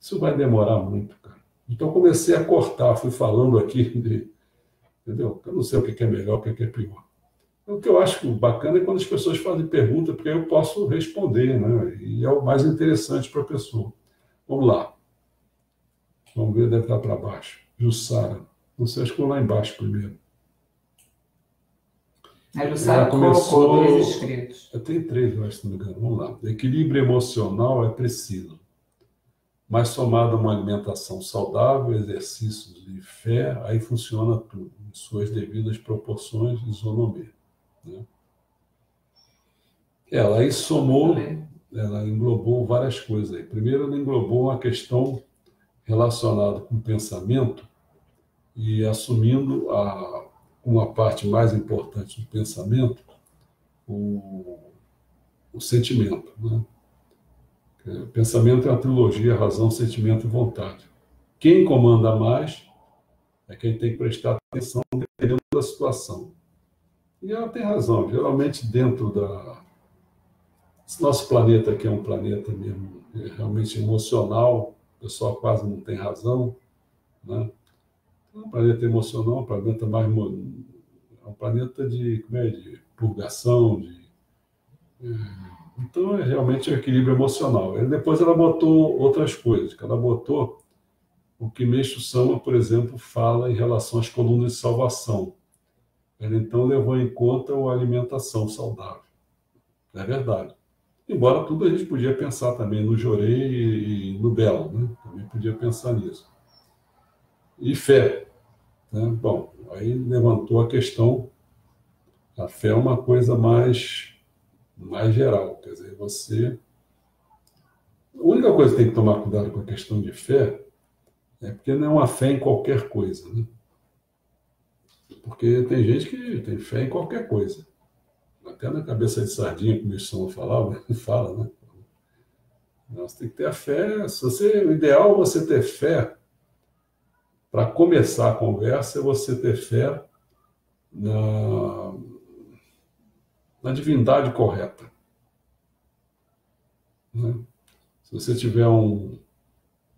isso vai demorar muito, cara. Então eu comecei a cortar, fui falando aqui, entendeu? Eu não sei o que é melhor, o que é pior. O que eu acho bacana é quando as pessoas fazem pergunta, porque aí eu posso responder, né? E é o mais interessante para a pessoa. Vamos lá. Vamos ver, deve estar para baixo. Jussara. Não sei, acho que vou lá embaixo primeiro. A Ela Jussara colocou dois começou. inscritos. Tem 3, eu acho, se não me engano. Vamos lá. Equilíbrio emocional é preciso, mas somado a uma alimentação saudável, exercícios e fé, aí funciona tudo, em suas devidas proporções e isonomia, né? Ela aí somou, ela englobou várias coisas aí. Primeiro, ela englobou uma questão relacionada com o pensamento e assumindo uma parte mais importante do pensamento, o sentimento, né? O pensamento é uma trilogia: razão, sentimento e vontade. Quem comanda mais é quem tem que prestar atenção dependendo da situação. E ela tem razão. Geralmente, dentro da... Esse nosso planeta aqui é um planeta mesmo realmente emocional, o pessoal quase não tem razão, né? É um planeta emocional, um planeta mais... É um planeta de purgação, então é realmente o equilíbrio emocional. E depois ela botou outras coisas, que ela botou o que Meixo Sama, por exemplo, fala em relação às colunas de salvação. Ela então levou em conta a alimentação saudável. É verdade. Embora tudo a gente podia pensar também no Jorei e no Belo, né? Também podia pensar nisso. E fé, né? Bom, aí levantou a questão, a fé é uma coisa mais geral, quer dizer, você... A única coisa que tem que tomar cuidado com a questão de fé é porque não é uma fé em qualquer coisa, né? Porque tem gente que tem fé em qualquer coisa. Até na cabeça de sardinha, como o Wilson falava, fala, né? Você tem que ter a fé. O ideal é você ter fé. Para começar a conversa, é você ter fé na divindade correta, né? Se você tiver um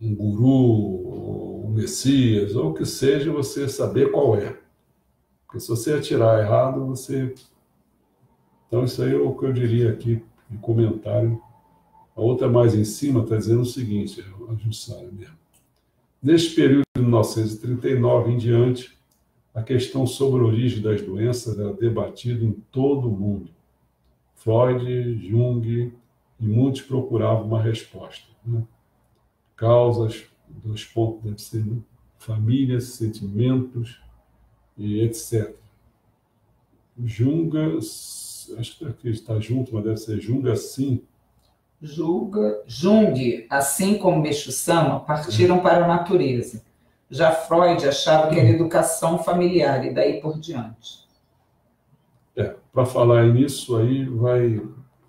guru, um messias, ou o que seja, você saber qual é. Porque se você atirar errado, você... Então, isso aí é o que eu diria aqui de comentário. A outra mais em cima está dizendo o seguinte, a Jussara mesmo. Neste período de 1939 em diante, a questão sobre a origem das doenças era debatida em todo o mundo. Freud, Jung e muitos procuravam uma resposta, né? Causas, 2 pontos, deve ser, né? Famílias, sentimentos e etc. Junga, acho que aqui está junto, mas deve ser Junga sim. Jung, assim como Meixo Sama, partiram para a natureza. Já Freud achava que era educação familiar e daí por diante. Para falar nisso aí,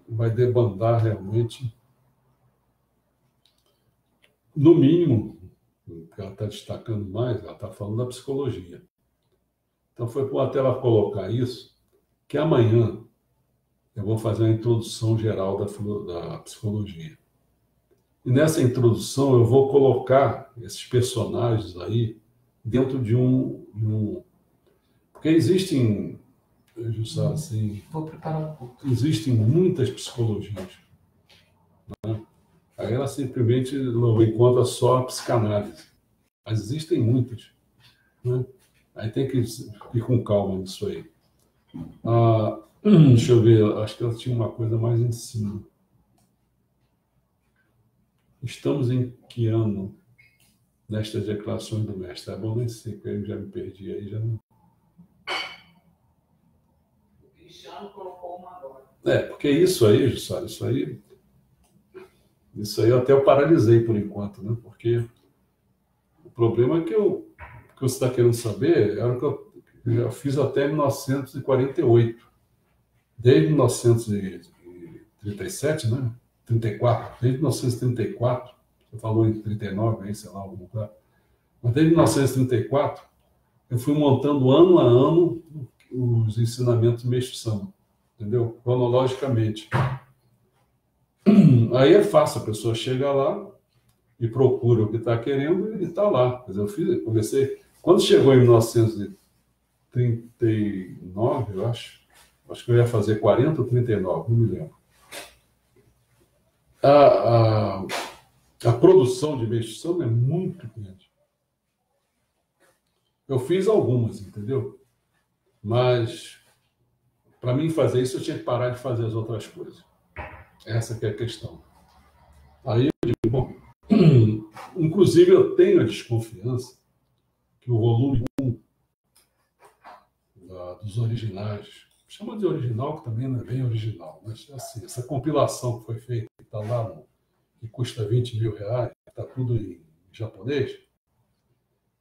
vai debandar realmente, no mínimo, o que ela está destacando mais, ela está falando da psicologia. Então foi até ela colocar isso, que amanhã eu vou fazer a introdução geral da psicologia. E nessa introdução eu vou colocar esses personagens aí dentro de um... Porque existem, Jussara, assim, Vou preparar um pouco. existem muitas psicologias, né? Aí ela simplesmente não encontra só a psicanálise. Mas existem muitas, né? Aí tem que ir com calma nisso aí. Deixa eu ver, acho que ela tinha uma coisa mais em cima. Estamos em que ano nestas declarações do mestre? É bom nem sei, porque eu já me perdi aí, já não... O Cristiano colocou uma agora. Porque isso aí, Jussara, isso aí até eu paralisei por enquanto, né? Porque o problema é que você está querendo saber era o que eu já fiz até 1948. Desde 1937, né? 34, desde 1934, você falou em 39, aí, sei lá, algum lugar. Mas desde 1934, eu fui montando ano a ano os ensinamentos Meixo Sama, entendeu? Cronologicamente. Aí é fácil, a pessoa chega lá e procura o que está querendo e está lá. Quer dizer, comecei... Quando chegou em 1939, eu acho acho que eu ia fazer 40 ou 39, não me lembro. A produção de meios de som é muito grande. Eu fiz algumas, entendeu? Mas, para mim fazer isso, eu tinha que parar de fazer as outras coisas. Essa que é a questão. Aí eu digo, bom, inclusive eu tenho a desconfiança que o volume 1 dos originais, chama de original, que também não é bem original, mas assim, essa compilação que foi feita, que está lá, que custa 20 mil reais, está tudo em japonês.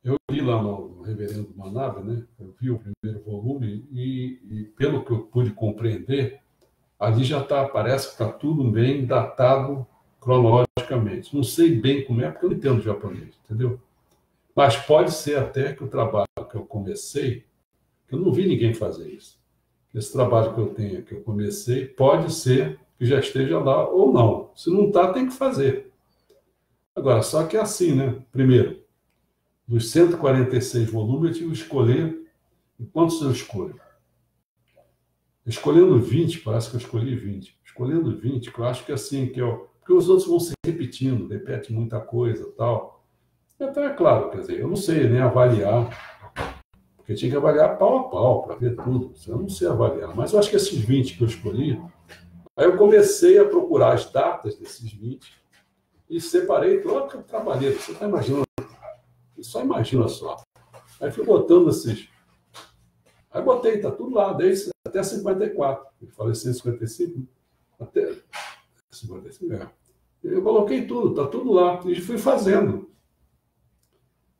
Eu li lá no Reverendo Manabe, né? Eu vi o primeiro volume e pelo que eu pude compreender, ali já parece que está tudo bem datado cronologicamente. Não sei bem como é, porque eu não entendo japonês, entendeu? Mas pode ser até que o trabalho que eu comecei, que eu não vi ninguém fazer isso. Esse trabalho que eu tenho, que eu comecei, pode ser que já esteja lá ou não. Se não está, tem que fazer. Agora, só que é assim, né? Primeiro, dos 146 volumes, eu tive que escolher. Quantos eu escolho? Escolhendo 20, parece que eu escolhi 20. Escolhendo 20, que eu acho que é assim, porque os outros vão se repetindo, repete muita coisa e tal. Então, é claro, quer dizer, eu não sei nem avaliar, porque tinha que avaliar pau a pau para ver tudo. Eu não sei avaliar, mas eu acho que esses 20 que eu escolhi, aí eu comecei a procurar as datas desses 20 e separei todo que eu trabalhei. Você está imaginando? Só imagina só. Aí fui botando esses. Aí botei, tá tudo lá, desde até 54. Eu faleci em 55, até 55. Eu coloquei tudo, tá tudo lá. E fui fazendo.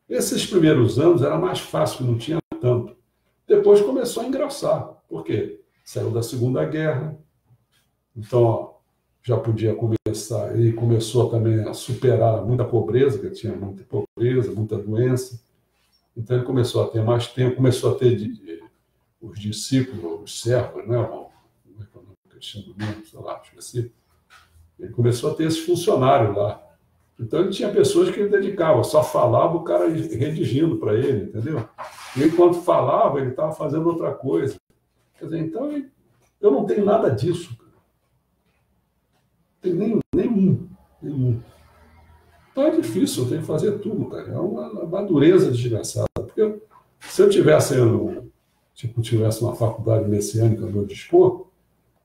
Esses primeiros anos era mais fácil, não tinha tanto. Depois começou a engrossar. Por quê? Saiu da Segunda Guerra. Então, ó, já podia começar. Ele começou também a superar muita pobreza, que tinha muita pobreza, muita doença. Então, ele começou a ter mais tempo, começou a ter os discípulos, os servos, né? Como é que é o nome que eles chamam mesmo? Sei lá, esqueci. Ele começou a ter esses funcionários lá. Então, ele tinha pessoas que ele dedicava, só falava o cara redigindo para ele, entendeu? E enquanto falava, ele estava fazendo outra coisa. Quer dizer, então, eu não tenho nada disso. Não tenho nenhum. Então, é difícil, eu tenho que fazer tudo, cara. É uma dureza desgraçada. Porque se eu tivesse uma faculdade messiânica no meu dispor,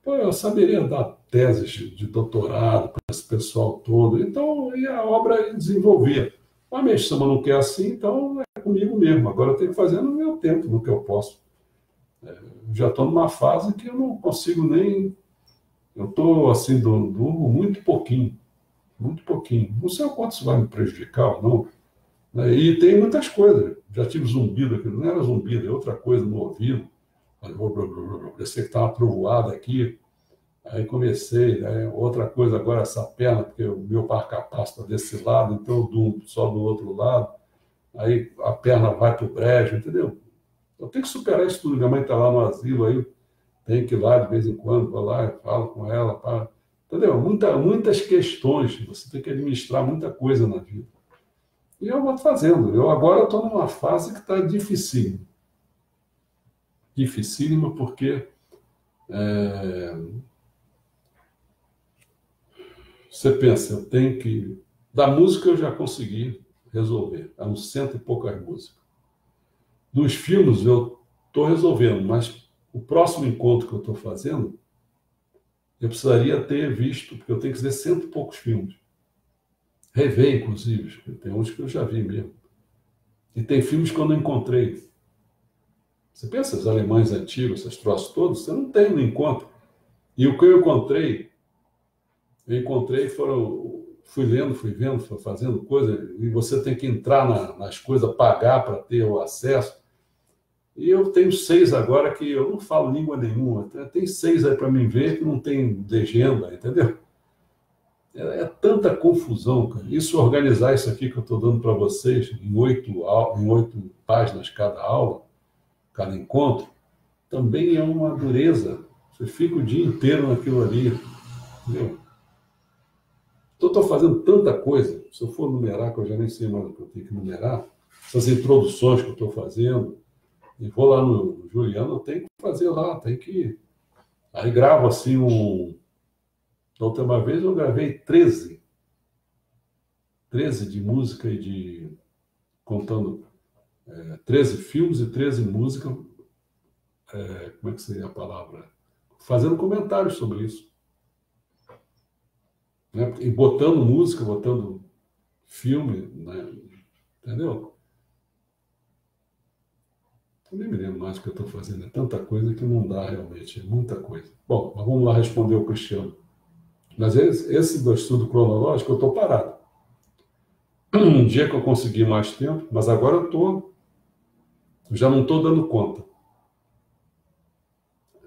eu saberia dar teses de doutorado para esse pessoal todo. Então, e a obra desenvolvia. A minha chama não quer assim, então é comigo mesmo. Agora eu tenho que fazer no meu tempo, no que eu posso. Eu já estou numa fase que eu não consigo nem... Eu estou, assim, durmo muito pouquinho. Muito pouquinho. Não sei o quanto isso vai me prejudicar ou não. E tem muitas coisas. Já tive zumbido aqui. Não era zumbido, é outra coisa no ouvido. Parecia que estava trovoada aqui. Aí comecei, né? Outra coisa agora, essa perna, porque o meu marca-passo está desse lado, então eu durmo só do outro lado. Aí a perna vai para o brejo, entendeu? Eu tenho que superar isso tudo. Minha mãe está lá no asilo, aí tem que ir lá de vez em quando, vou lá e falo com ela. Entendeu? Muitas questões. Você tem que administrar muita coisa na vida. E eu vou fazendo. Eu agora estou numa fase que está dificílima. Dificílima porque... Você pensa, eu tenho que... Da música eu já consegui resolver. Há uns 100 e poucas músicas. Dos filmes eu estou resolvendo, mas o próximo encontro que eu estou fazendo, eu precisaria ter visto, porque eu tenho que ver 100 e poucos filmes. Rever, inclusive. Tem uns que eu já vi mesmo. E tem filmes que eu não encontrei. Você pensa, os alemães antigos, esses troços todos, você não tem no encontro. E o que eu encontrei fui lendo, fui vendo, fui fazendo coisa, e você tem que entrar nas coisas, pagar para ter o acesso. E eu tenho 6 agora que eu não falo língua nenhuma. Tem 6 aí para mim ver que não tem legenda, entendeu? É tanta confusão, cara. Organizar isso aqui que eu estou dando para vocês, em 8 páginas cada aula, cada encontro, também é uma dureza. Você fica o dia inteiro naquilo ali, entendeu? Então, estou fazendo tanta coisa, se eu for numerar, que eu já nem sei mais o que eu tenho que numerar, essas introduções que eu estou fazendo, e vou lá no Juliano, eu tenho que fazer lá, tem que Aí gravo assim Da última vez eu gravei 13 de música e contando 13 filmes e 13 músicas, como é que seria a palavra? Fazendo comentários sobre isso. Né? E botando música, botando filme, né? Entendeu? Eu nem me lembro mais o que eu estou fazendo. É tanta coisa que não dá realmente. É muita coisa. Bom, mas vamos lá responder o Cristiano. Mas esse do estudo cronológico, eu estou parado. Um dia que eu consegui mais tempo, mas agora eu já não estou dando conta.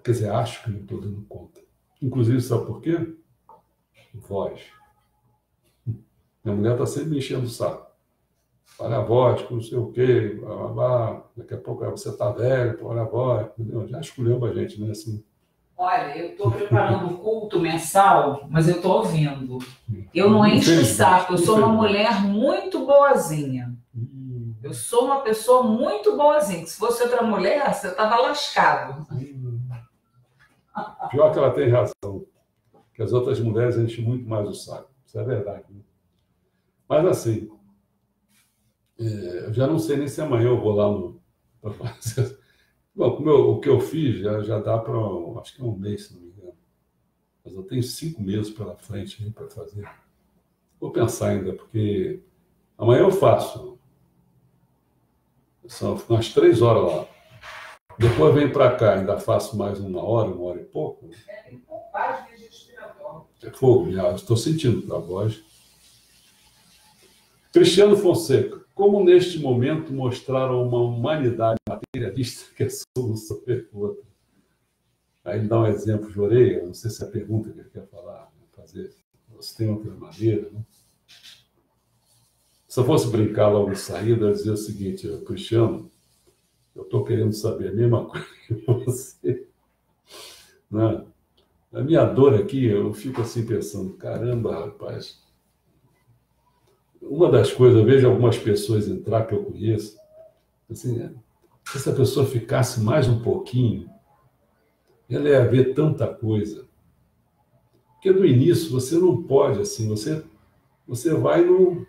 Quer dizer, acho que não estou dando conta. Inclusive, sabe por quê? Voz. Minha mulher está sempre me enchendo o saco. Olha a voz, não sei o quê, blá, blá, blá. Daqui a pouco você está velho, olha a voz. Entendeu? Já escolheu a gente, né? Assim. Olha, eu estou preparando o culto mensal, mas eu estou ouvindo. Eu não encho o saco, eu sou uma mulher muito boazinha. Eu sou uma pessoa muito boazinha. Se fosse outra mulher, você estava lascado. Pior que ela tem razão. Que as outras mulheres enchem muito mais o saco. Isso é verdade. Né? Mas assim, eu já não sei nem se amanhã eu vou lá para fazer. Bom, o que eu fiz já dá para, acho que é um mês, se não me engano. Mas eu tenho 5 meses pela frente para fazer. Vou pensar ainda, porque amanhã eu faço. São umas 3 horas lá. Depois venho para cá, ainda faço mais 1 hora e pouco. Tem poupagem de respiratório. É fogo, já estou sentindo a voz. Cristiano Fonseca, como neste momento mostrar uma humanidade materialista que é solução outra? Aí ele dá um exemplo de orelha, não sei se é a pergunta que ele quer falar, fazer, se tem outra maneira, né? Se eu fosse brincar logo em saída, eu ia dizer o seguinte, Cristiano, eu estou querendo saber a mesma coisa que você. Né? A minha dor aqui, eu fico assim pensando, caramba, rapaz. Uma das coisas, eu vejo algumas pessoas entrar que eu conheço, assim, se essa pessoa ficasse mais um pouquinho, ela ia ver tanta coisa. Porque no início você não pode, assim, você vai no.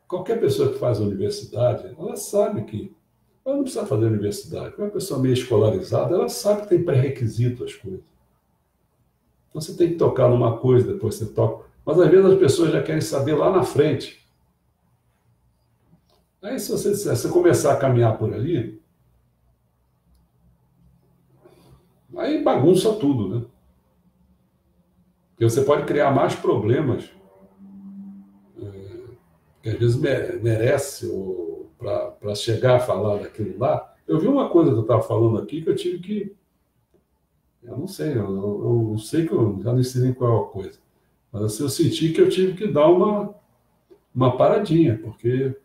Qualquer pessoa que faz a universidade, ela sabe que. Ela não precisa fazer universidade. Uma pessoa meio escolarizada, ela sabe que tem pré-requisito as coisas. Então você tem que tocar numa coisa, depois você toca. Mas às vezes as pessoas já querem saber lá na frente. Aí se você começar a caminhar por ali, aí bagunça tudo, né? Porque você pode criar mais problemas que às vezes merece para chegar a falar daquilo lá. Eu vi uma coisa que eu estava falando aqui que eu tive que. Eu não sei, eu sei que eu já não sei nem qual é a coisa. Mas assim, eu senti que eu tive que dar uma paradinha, porque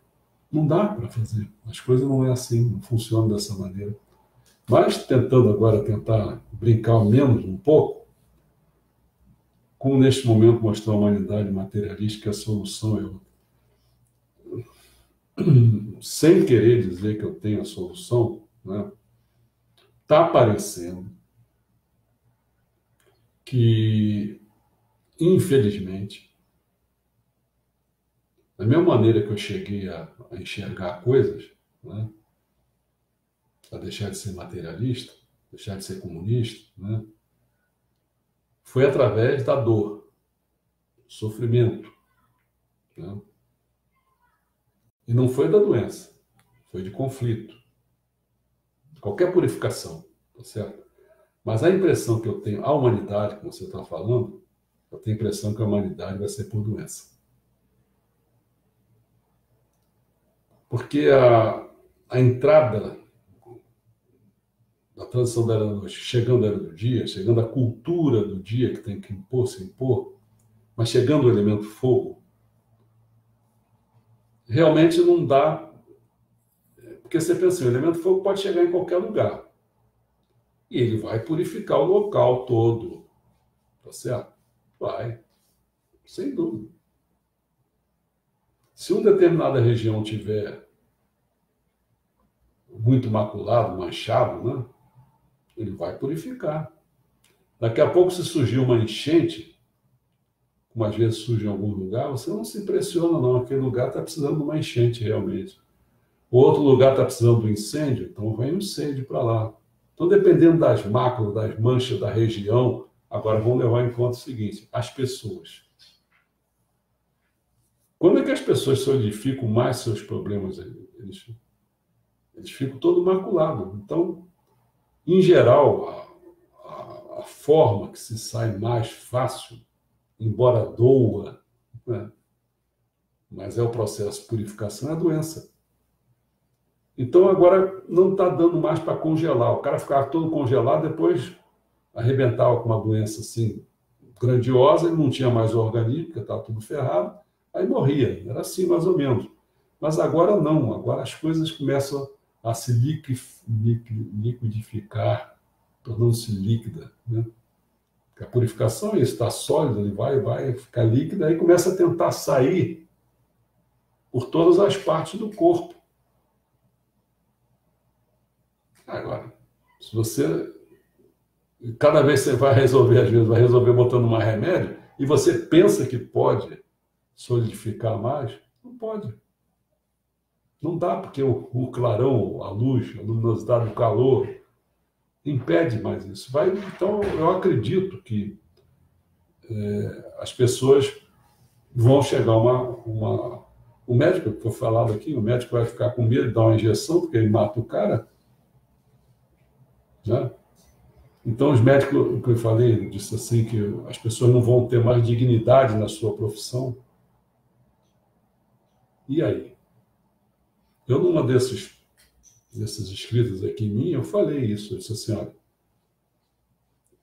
não dá para fazer. As coisas não é assim, não funcionam dessa maneira. Mas tentando agora tentar brincar menos um pouco, como neste momento mostrar a humanidade materialística, a solução é outra. Sem querer dizer que eu tenho a solução, né, está parecendo que, infelizmente, da mesma maneira que eu cheguei a enxergar coisas, né, a deixar de ser materialista, deixar de ser comunista, né, foi através da dor, do sofrimento. Né, e não foi da doença, foi de conflito, de qualquer purificação, tá certo? Mas a impressão que eu tenho, a humanidade, como você está falando, eu tenho a impressão que a humanidade vai ser por doença. Porque a entrada da transição da era da noite, chegando a era do dia, chegando a cultura do dia que tem que impor, se impor, mas chegando o elemento fogo, realmente não dá. Porque você pensa assim, o elemento fogo pode chegar em qualquer lugar. E ele vai purificar o local todo. Tá certo? Vai. Sem dúvida. Se uma determinada região tiver muito maculado, manchado, né? Ele vai purificar. Daqui a pouco, se surgir uma enchente, como às vezes surge em algum lugar, você não se impressiona, não. Aquele lugar está precisando de uma enchente, realmente. O outro lugar está precisando de um incêndio, então vem um incêndio para lá. Então, dependendo das máculas, das manchas da região, agora vamos levar em conta o seguinte, as pessoas. Quando é que as pessoas solidificam mais seus problemas? Eles ficam todo maculados. Então, em geral, a forma que se sai mais fácil, embora doa, né? Mas é o processo de purificação, é a doença. Então, agora não está dando mais para congelar. O cara ficava todo congelado, depois arrebentava com uma doença assim grandiosa, ele não tinha mais organismo, porque estava tudo ferrado, aí morria. Era assim, mais ou menos. Mas agora não. Agora as coisas começam a se liquidificar, tornando-se líquida, né? A purificação é isso, está sólido, ele vai ficar líquido, aí começa a tentar sair por todas as partes do corpo. Agora, se você, cada vez que você vai resolver, às vezes vai resolver botando mais remédio, e você pensa que pode solidificar mais, não pode. Não dá, porque o clarão, a luz, a luminosidade, o calor, impede mais isso. Então, eu acredito que as pessoas vão chegar o médico, que foi falado aqui, o médico vai ficar com medo de dar uma injeção, porque ele mata o cara, né? Então, os médicos, o que eu falei, disse assim, que as pessoas não vão ter mais dignidade na sua profissão. E aí? Eu, numa desses escritos aqui em mim, eu falei isso. Eu disse assim, olha,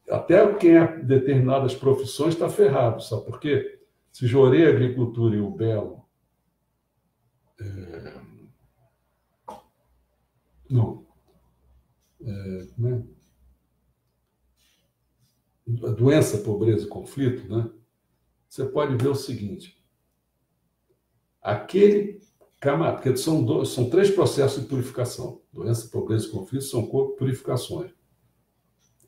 até quem é determinadas profissões está ferrado, sabe por quê? Se Jorei, a Agricultura e o Belo né? A doença, pobreza e conflito, né? Você pode ver o seguinte, porque são 3 processos de purificação. Doença, pobreza e conflito são purificações.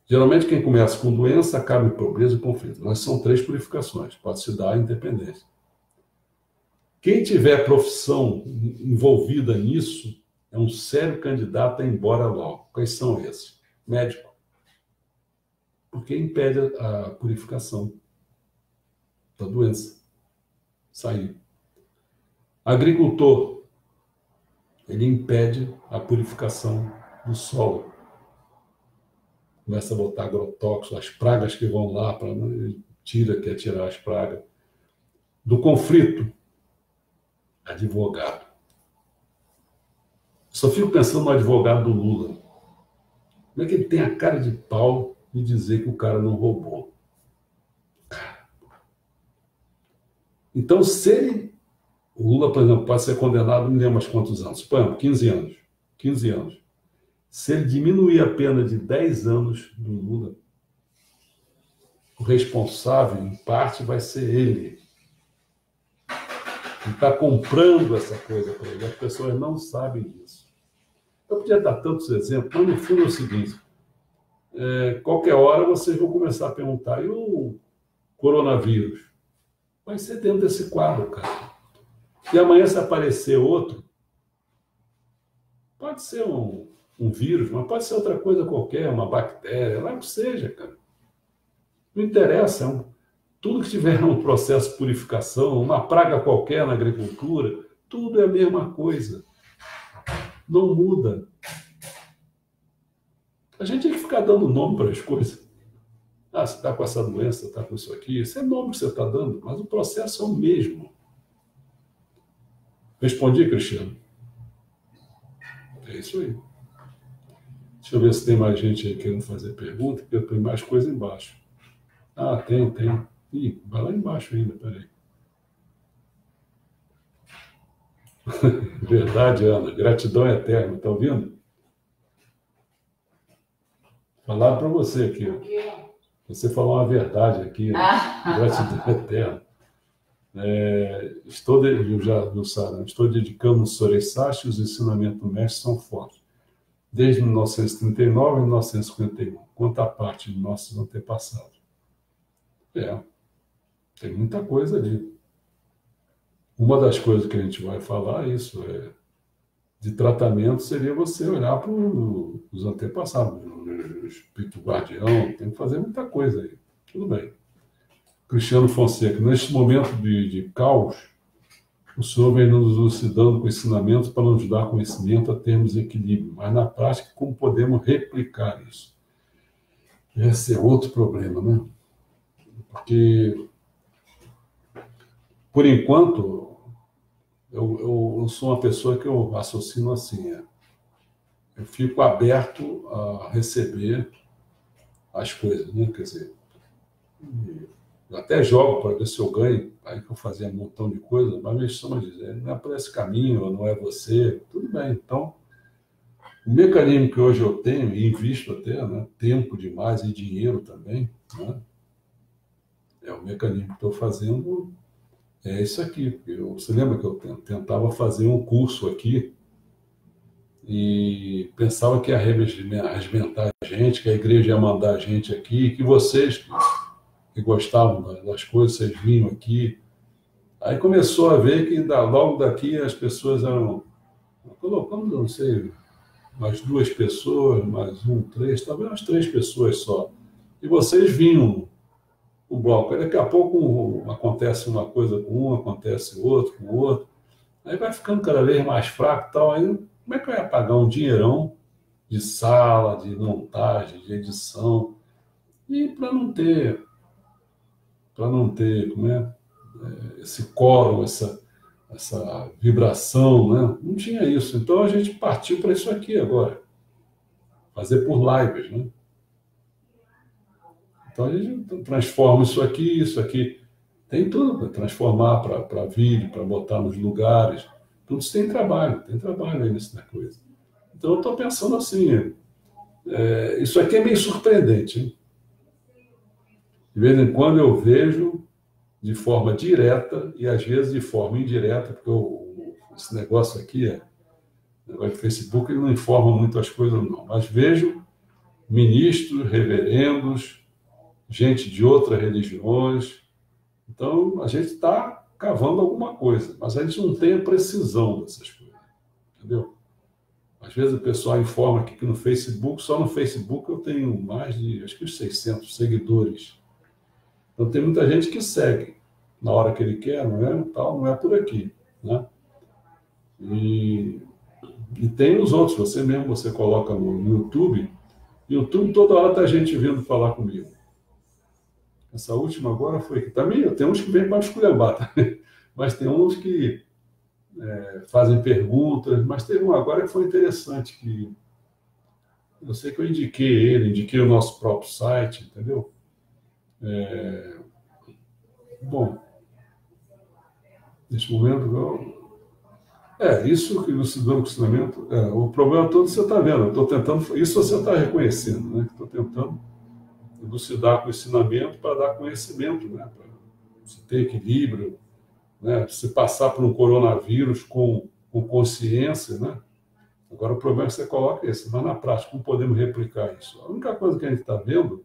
Geralmente, quem começa com doença acaba em pobreza e conflito. Mas são 3 purificações, pode se dar independente. Quem tiver profissão envolvida nisso é um sério candidato a ir embora logo. Quais são esses? Médico. Porque impede a purificação da doença sair. Agricultor, ele impede a purificação do solo. Começa a botar agrotóxicos, as pragas que vão lá, ele quer tirar as pragas. Do conflito, advogado. Só fico pensando no advogado do Lula. Como é que ele tem a cara de pau de dizer que o cara não roubou? Então, o Lula, por exemplo, pode ser condenado, não lembro mais quantos anos, por exemplo, 15 anos. 15 anos. Se ele diminuir a pena de 10 anos do Lula, o responsável, em parte, vai ser ele. Ele está comprando essa coisa para ele. As pessoas não sabem disso. Eu podia dar tantos exemplos, mas no fundo é o seguinte, qualquer hora vocês vão começar a perguntar, e o coronavírus? Vai ser dentro desse quadro, cara. E amanhã, se aparecer outro, pode ser um vírus, mas pode ser outra coisa qualquer, uma bactéria, lá que seja, cara. Não interessa, tudo que tiver um processo de purificação, uma praga qualquer na agricultura, tudo é a mesma coisa. Não muda. A gente tem que ficar dando nome para as coisas. Ah, você está com essa doença, está com isso aqui, esse é o nome que você está dando, mas o processo é o mesmo. Respondi, Cristiano? É isso aí. Deixa eu ver se tem mais gente aí querendo fazer pergunta, porque tem mais coisa embaixo. Ah, tem. Ih, vai lá embaixo ainda, peraí. Verdade, Ana. Gratidão eterna. Está ouvindo? Falar para você aqui. Você falou uma verdade aqui. Gratidão eterna. Estou dedicando o Sorei Sashi, os ensinamentos do mestre são fortes. desde 1939 a 1951, quanto à parte de nossos antepassados. Tem muita coisa ali. Uma das coisas que a gente vai falar, isso de tratamento, seria você olhar para os antepassados, o espírito guardião, tem que fazer muita coisa aí. Tudo bem. Cristiano Fonseca, neste momento de caos, o Senhor vem nos elucidando com ensinamentos para nos dar conhecimento a termos equilíbrio, mas na prática, como podemos replicar isso? Esse é outro problema, né? Porque, por enquanto, eu sou uma pessoa que eu raciocino assim, eu fico aberto a receber as coisas, né? Quer dizer, eu até jogo para ver se eu ganho, aí que eu fazia um montão de coisa, mas me chama dizer, não é por esse caminho, não é você, tudo bem. Então, o mecanismo que hoje eu tenho, e invisto até, né, tempo demais e dinheiro também, né, o mecanismo que estou fazendo é isso aqui. Você lembra que eu tentava fazer um curso aqui e pensava que ia arrebentar a gente, que a igreja ia mandar a gente aqui, que vocês que gostavam das coisas, vocês vinham aqui. Aí começou a ver que logo daqui as pessoas eram... Colocamos, não sei, mais 2 pessoas, mais 3, talvez umas 3 pessoas só. E vocês vinham o bloco. Aí daqui a pouco acontece uma coisa com um, acontece outro com o outro. Aí vai ficando cada vez mais fraco e tal. Aí como é que eu ia pagar um dinheirão de sala, de montagem, de edição? E para não ter, esse quórum, essa vibração, né? Não tinha isso. Então a gente partiu para isso aqui agora. Fazer por lives, né? Então a gente transforma isso aqui. Tem tudo para transformar para vídeo, para botar nos lugares. Tudo isso tem trabalho aí nisso da coisa. Então eu estou pensando assim, isso aqui é meio surpreendente, hein? De vez em quando eu vejo de forma direta e às vezes de forma indireta, porque esse negócio aqui, negócio de Facebook, ele não informa muito as coisas não, mas vejo ministros, reverendos, gente de outras religiões. Então, a gente está cavando alguma coisa, mas a gente não tem a precisão dessas coisas, entendeu? Às vezes o pessoal informa aqui que no Facebook, só no Facebook eu tenho mais de, acho que 600 seguidores. Então, tem muita gente que segue na hora que ele quer, não é por aqui, né? E tem os outros, você coloca no YouTube toda hora tá gente vindo falar comigo. Essa última agora foi que também tem uns que vêm para esculhambar, tá? Mas tem uns que fazem perguntas, mas teve um agora que foi interessante, que eu sei que eu indiquei o nosso próprio site, entendeu? Bom, neste momento, isso que você deu no ensinamento, o problema todo você está vendo, eu estou tentando, isso você está reconhecendo, né? Estou tentando elucidar com o ensinamento para dar conhecimento, né? Para você ter equilíbrio, né? Se passar por um coronavírus com consciência, né? Agora o problema que você coloca é esse, mas na prática, como podemos replicar isso? A única coisa que a gente está vendo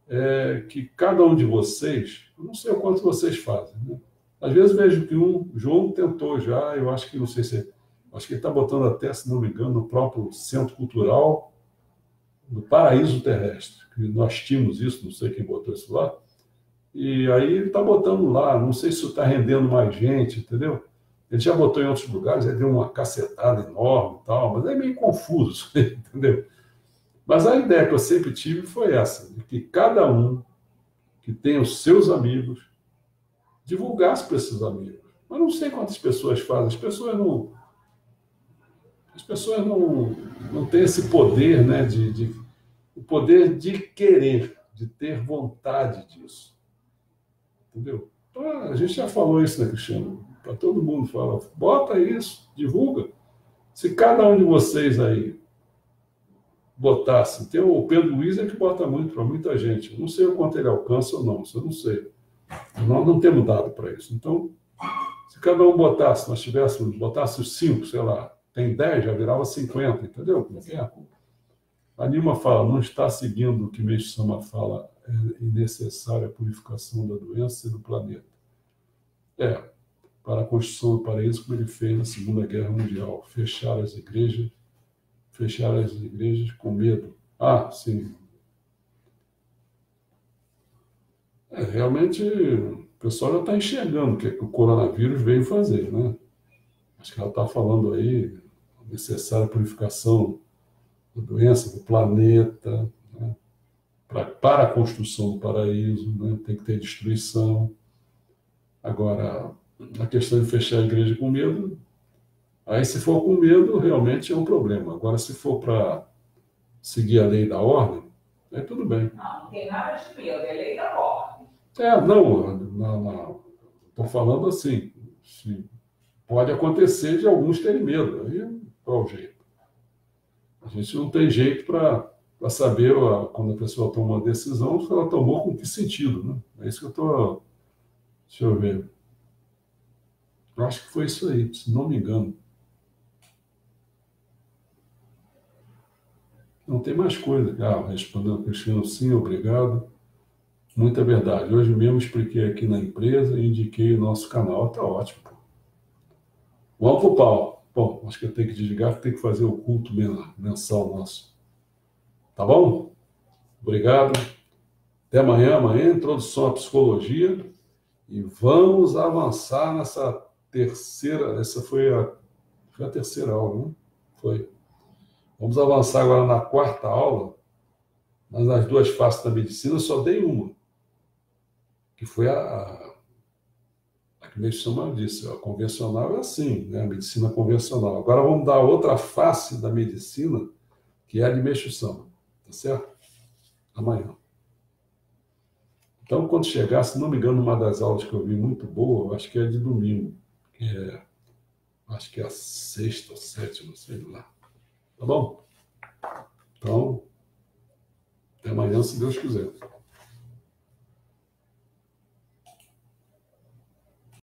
é que cada um de vocês, eu não sei o quanto vocês fazem, né? Às vezes vejo que João tentou já, eu acho que, não sei se, acho que ele está botando até, se não me engano, no próprio Centro Cultural do Paraíso Terrestre, que nós tínhamos isso, não sei quem botou isso lá, e aí ele está botando lá, não sei se isso está rendendo mais gente, entendeu? Ele já botou em outros lugares, ele deu uma cacetada enorme e tal, mas é meio confuso, entendeu? Mas a ideia que eu sempre tive foi essa, de que cada um que tem os seus amigos divulgasse para esses amigos. Mas não sei quantas pessoas fazem, as pessoas não têm esse poder, né, o poder de querer, de ter vontade disso. Entendeu? Então, a gente já falou isso, né, Cristiano? Para todo mundo fala, bota isso, divulga. Se cada um de vocês aí botasse, tem o Pedro Luiz que bota muito para muita gente. Eu não sei o quanto ele alcança ou não, isso eu não sei. Nós não temos dado para isso. Então, se cada um botasse os 5, sei lá, tem 10, já virava 50, entendeu? Como é que é? A Nilma fala, não está seguindo o que Meixo Sama fala, é necessária a purificação da doença e do planeta. Para a construção do paraíso, como ele fez na Segunda Guerra Mundial, fechar as igrejas com medo. Sim. Realmente, o pessoal já está enxergando o que o coronavírus veio fazer, né? Acho que ela está falando aí, necessária purificação da doença, do planeta, né? Para a construção do paraíso, né? Tem que ter destruição. Agora, a questão de fechar a igreja com medo, aí se for com medo, realmente é um problema. Agora, se for para seguir a lei da ordem, aí tudo bem. Não tem nada de medo, é lei da ordem. Não. Estou falando assim, pode acontecer de alguns terem medo. Aí qual o jeito? A gente não tem jeito para saber quando a pessoa toma uma decisão, se ela tomou com que sentido, né? É isso que eu estou... Deixa eu ver. Eu acho que foi isso aí, se não me engano. Não tem mais coisa. Respondendo, Cristiano, sim, obrigado. Muita verdade. Hoje mesmo expliquei aqui na empresa e indiquei o nosso canal. Está ótimo. Pô. Vamos pro pau. Bom, acho que eu tenho que desligar, que tem que fazer o culto mensal nosso. Tá bom? Obrigado. Até amanhã. Amanhã, introdução à psicologia. E vamos avançar nessa terceira... Essa foi a terceira aula, né? Foi. Vamos avançar agora na quarta aula. Mas nas duas faces da medicina, eu só dei uma. Que foi a que o Meixo Sama disse, a convencional é assim, né? A medicina convencional. Agora vamos dar outra face da medicina, que é a de Meixo Sama, tá certo? Amanhã. Então, quando chegar, se não me engano, uma das aulas que eu vi muito boa, acho que é de domingo, acho que é a sexta ou sétima, sei lá. Tá bom? Então, até amanhã, se Deus quiser.